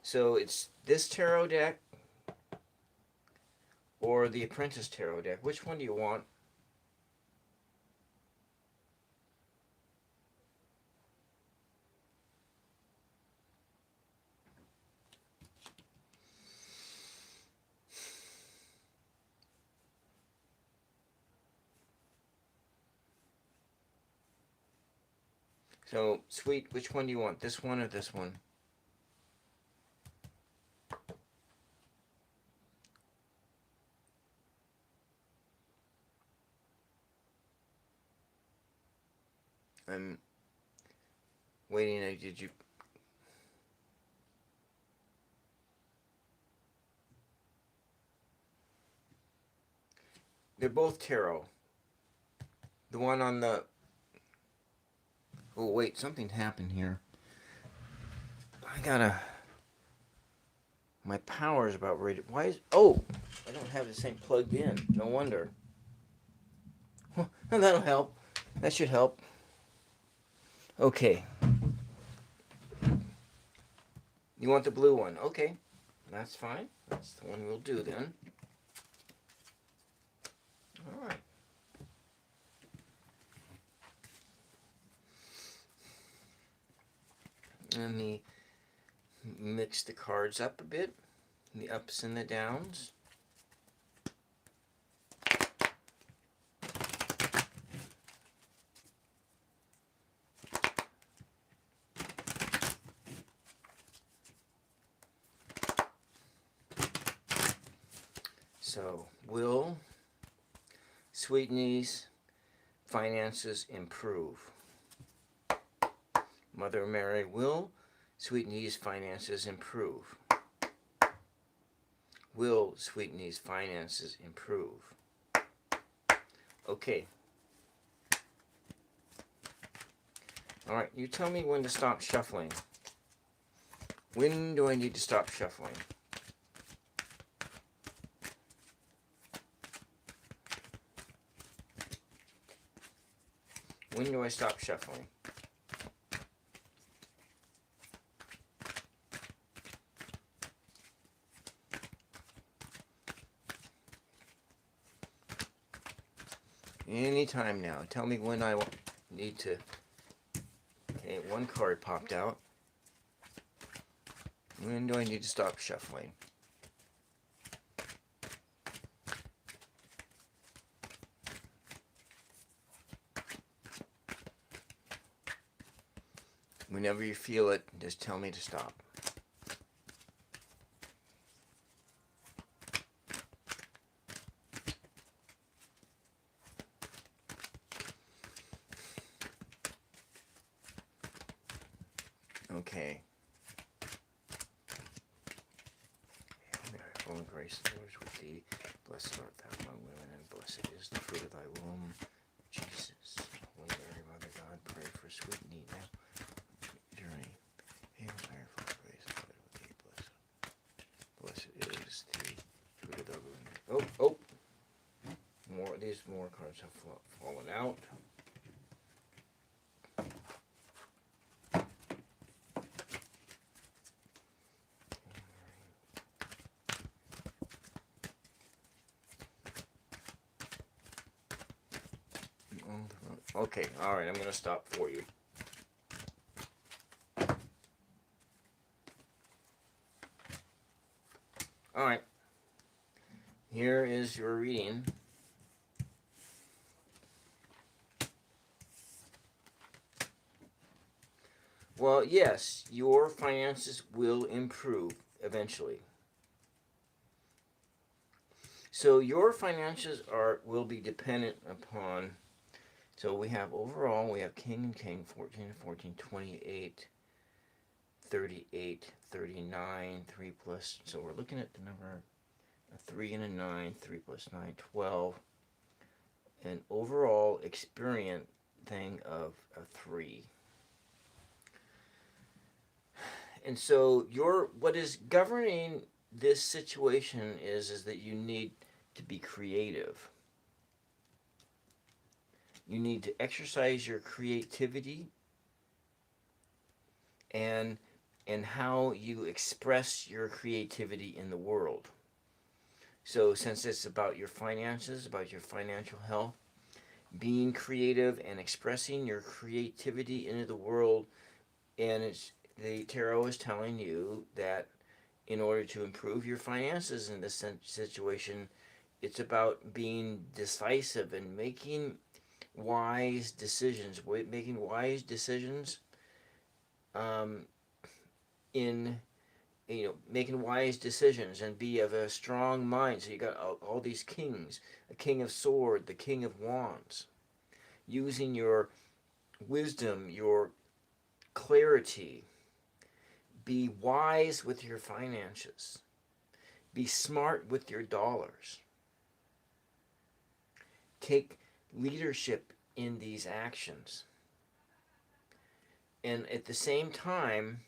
So it's this tarot deck or the Apprentice Tarot deck. Which one do you want? So, Sweet, which one do you want? This one or this one? I'm waiting. Did you? They're both tarot. The one on the... Oh, wait, something happened here. My power is about ready. Why is... Oh, I don't have this thing plugged in. No wonder. Well, that'll help. That should help. Okay. You want the blue one? Okay. That's fine. That's the one we'll do then. All right. Let me mix the cards up a bit. The ups and the downs. So, will Sweetney's finances improve? Mother Mary, will Sweetney's finances improve? Will Sweetney's finances improve? Okay. All right, you tell me when to stop shuffling. When do I need to stop shuffling? When do I stop shuffling? Anytime now. Tell me when I need to. Okay, one card popped out. When do I need to stop shuffling? Whenever you feel it, just tell me to stop. Okay. Full of grace, the Lord is with thee. Blessed art thou among women, and blessed is the fruit of thy womb, Jesus. Holy Mary, Mother of God, pray for sweet need now. Journey. Hail Mary, full of grace, the Lord is with thee. Blessed is the fruit of thy womb. Oh! These more cards have fallen out. Okay, alright, I'm going to stop for you. Alright, here is your reading. Well, yes, your finances will improve eventually. So your finances will be dependent upon. So we have overall, we have King and King, 14 and 14, 28, 38, 39, 3 plus. So we're looking at the number, a 3 and a 9, 3 plus 9, 12. An overall experience thing of a 3. And so what is governing this situation is that you need to be creative. You need to exercise your creativity and how you express your creativity in the world. So since it's about your finances, about your financial health, being creative and expressing your creativity into the world, and the tarot is telling you that in order to improve your finances in this situation, it's about being decisive and making wise decisions. Making wise decisions making wise decisions and be of a strong mind. So you got all these kings, a king of sword, the king of wands, using your wisdom, your clarity. Be wise with your finances. Be smart with your dollars. Take leadership in these actions. And at the same time,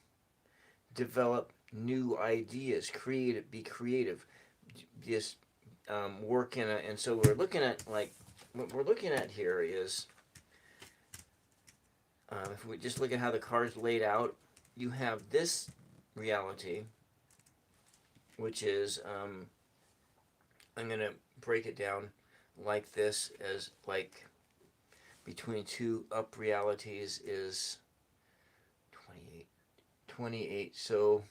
develop new ideas. Be creative. Just work in and so we're looking at, like, what we're looking at here is, if we just look at how the cards laid out, you have this reality, which is, I'm going to break it down like this, as like between two up realities is 28. So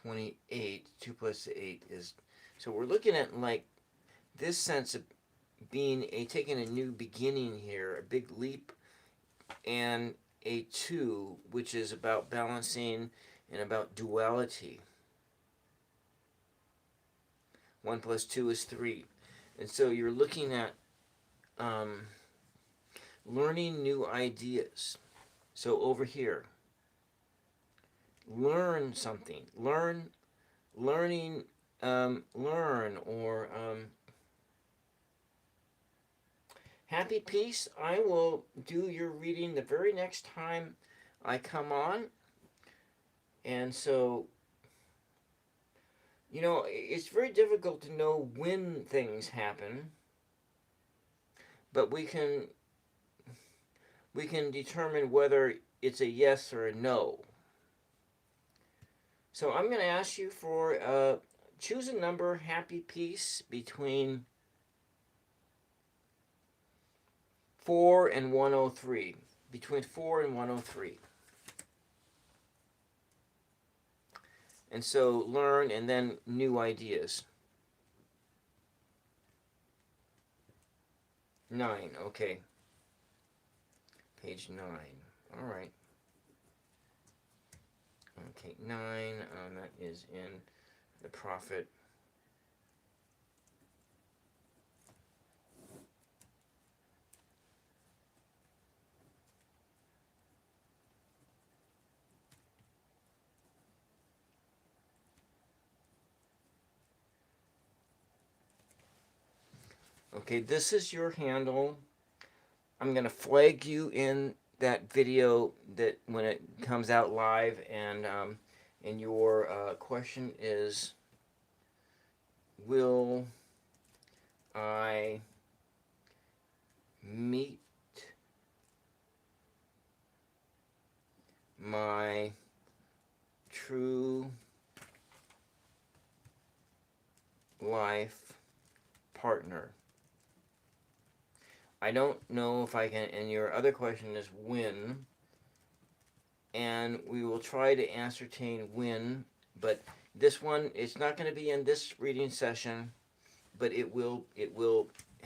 28, 2 plus 8 is, so we're looking at like this sense of taking a new beginning here, a big leap, and a 2, which is about balancing and about duality. 1 plus 2 is 3. And so you're looking at learning new ideas. So over here, learn something. Learn, or happy peace. I will do your reading the very next time I come on. And so, it's very difficult to know when things happen. but we can determine whether it's a yes or a no. So I'm going to ask you for choose a number, happy piece, between 4 and 103. Between 4 and 103. And so learn and then new ideas. 9, okay. Page 9. All right. Okay, 9, that is in the Prophet. Okay, this is your handle. I'm going to flag you in that video that when it comes out live, and your question is, will I meet my true life partner? I don't know if I can, and your other question is when, and we will try to ascertain when, but this one, it's not going to be in this reading session, but it will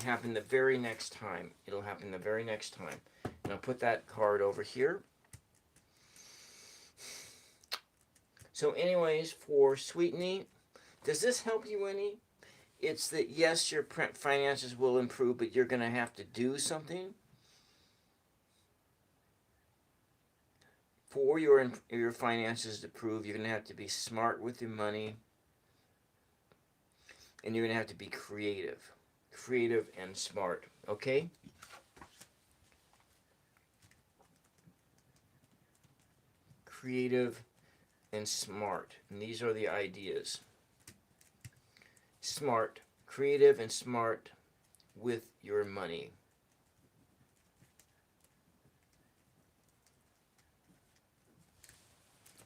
happen the very next time. It'll happen the very next time. And I'll put that card over here. So anyways, for Sweetney, does this help you any? It's that, yes, your finances will improve, but you're going to have to do something for your finances to improve. You're going to have to be smart with your money, and you're going to have to be creative and smart, okay? Creative and smart, and these are the ideas. Smart, creative and smart with your money.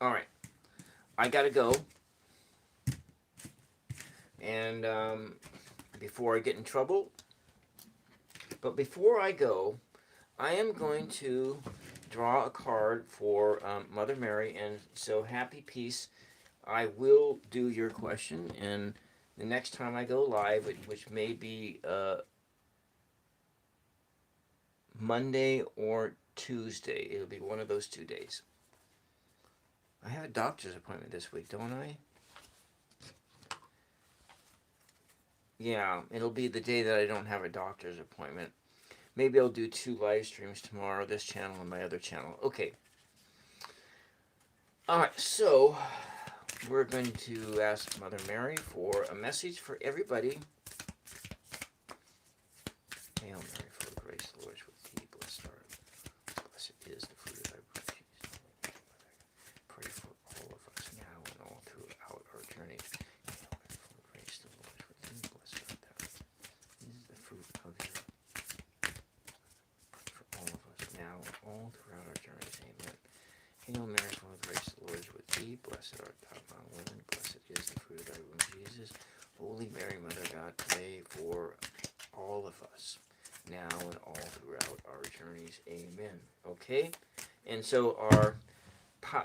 All right, I gotta go. And before I get in trouble, but before I go, I am going to draw a card for Mother Mary, and so happy peace. I will do your question, and the next time I go live, which may be Monday or Tuesday, it'll be one of those 2 days. I have a doctor's appointment this week, don't I? Yeah, it'll be the day that I don't have a doctor's appointment. Maybe I'll do 2 live streams tomorrow, this channel and my other channel. Okay. Alright, so we're going to ask Mother Mary for a message for everybody. Hail Mary, full of grace, the Lord is with thee. Blessed art, blessed is the fruit of thy womb, Jesus. Pray for all of us now and all throughout our journey. Hail Mary, full of grace, the Lord is with thee. Blessed art thou. This is the fruit of your for all of us now and all throughout our journeys. Amen. Hail Mary, full of grace, the Lord is with thee. Blessed art thou among women. Blessed is the fruit of thy womb, Jesus. Holy Mary, Mother of God, pray for all of us now and all throughout our journeys. Amen. Okay, and so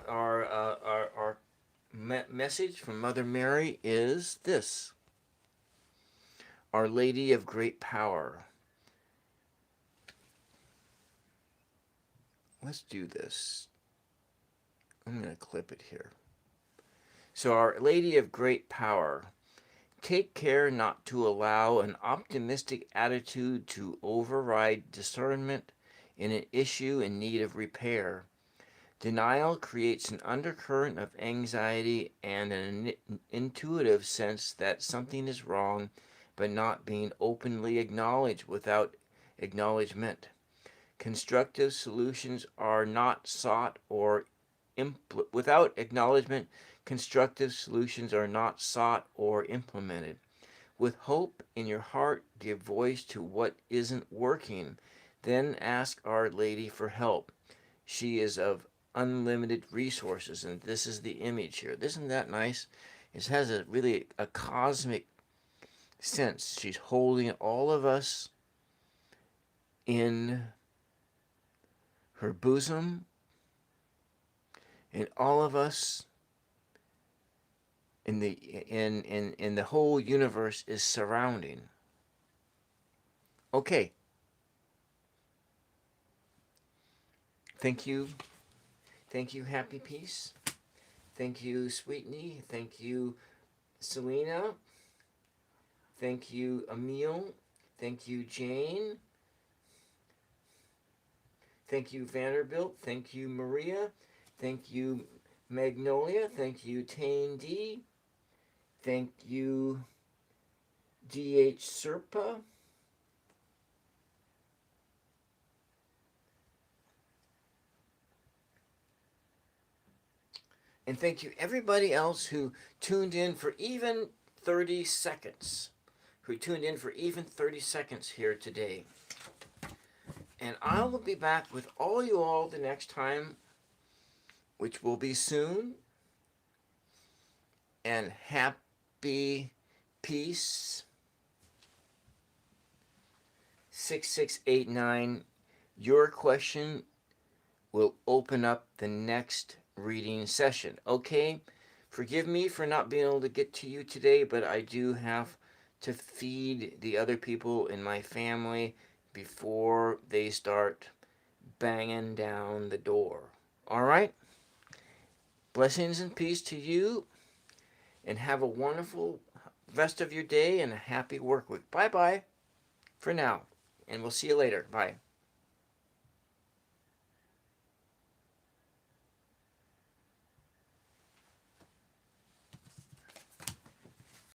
our message from Mother Mary is this: Our Lady of Great Power. Let's do this. I'm going to clip it here. So, Our Lady of Great Power, take care not to allow an optimistic attitude to override discernment in an issue in need of repair. Denial creates an undercurrent of anxiety and an intuitive sense that something is wrong, but not being openly acknowledged without acknowledgement. Constructive solutions are not sought or without acknowledgement. Constructive solutions are not sought or implemented. With hope in your heart, give voice to what isn't working. Then ask Our Lady for help. She is of unlimited resources, and this is the image here. Isn't that nice? It has a really a cosmic sense. She's holding all of us in her bosom, and all of us in the whole universe is surrounding. Okay. Thank you. Thank you, Happy Peace. Thank you, Sweetney. Thank you, Selena. Thank you, Emil. Thank you, Jane. Thank you, Vanderbilt. Thank you, Maria. Thank you, Magnolia. Thank you, Tane D. Thank you, D.H. Serpa. And thank you, everybody else who tuned in for even 30 seconds. Who tuned in for even 30 seconds here today. And I will be back with all you all the next time, which will be soon. And happy peace. 6689. Your question will open up the next reading session. Okay? Forgive me for not being able to get to you today, but I do have to feed the other people in my family before they start banging down the door. All right? Blessings and peace to you, and have a wonderful rest of your day and a happy work week. Bye-bye for now, and we'll see you later. Bye.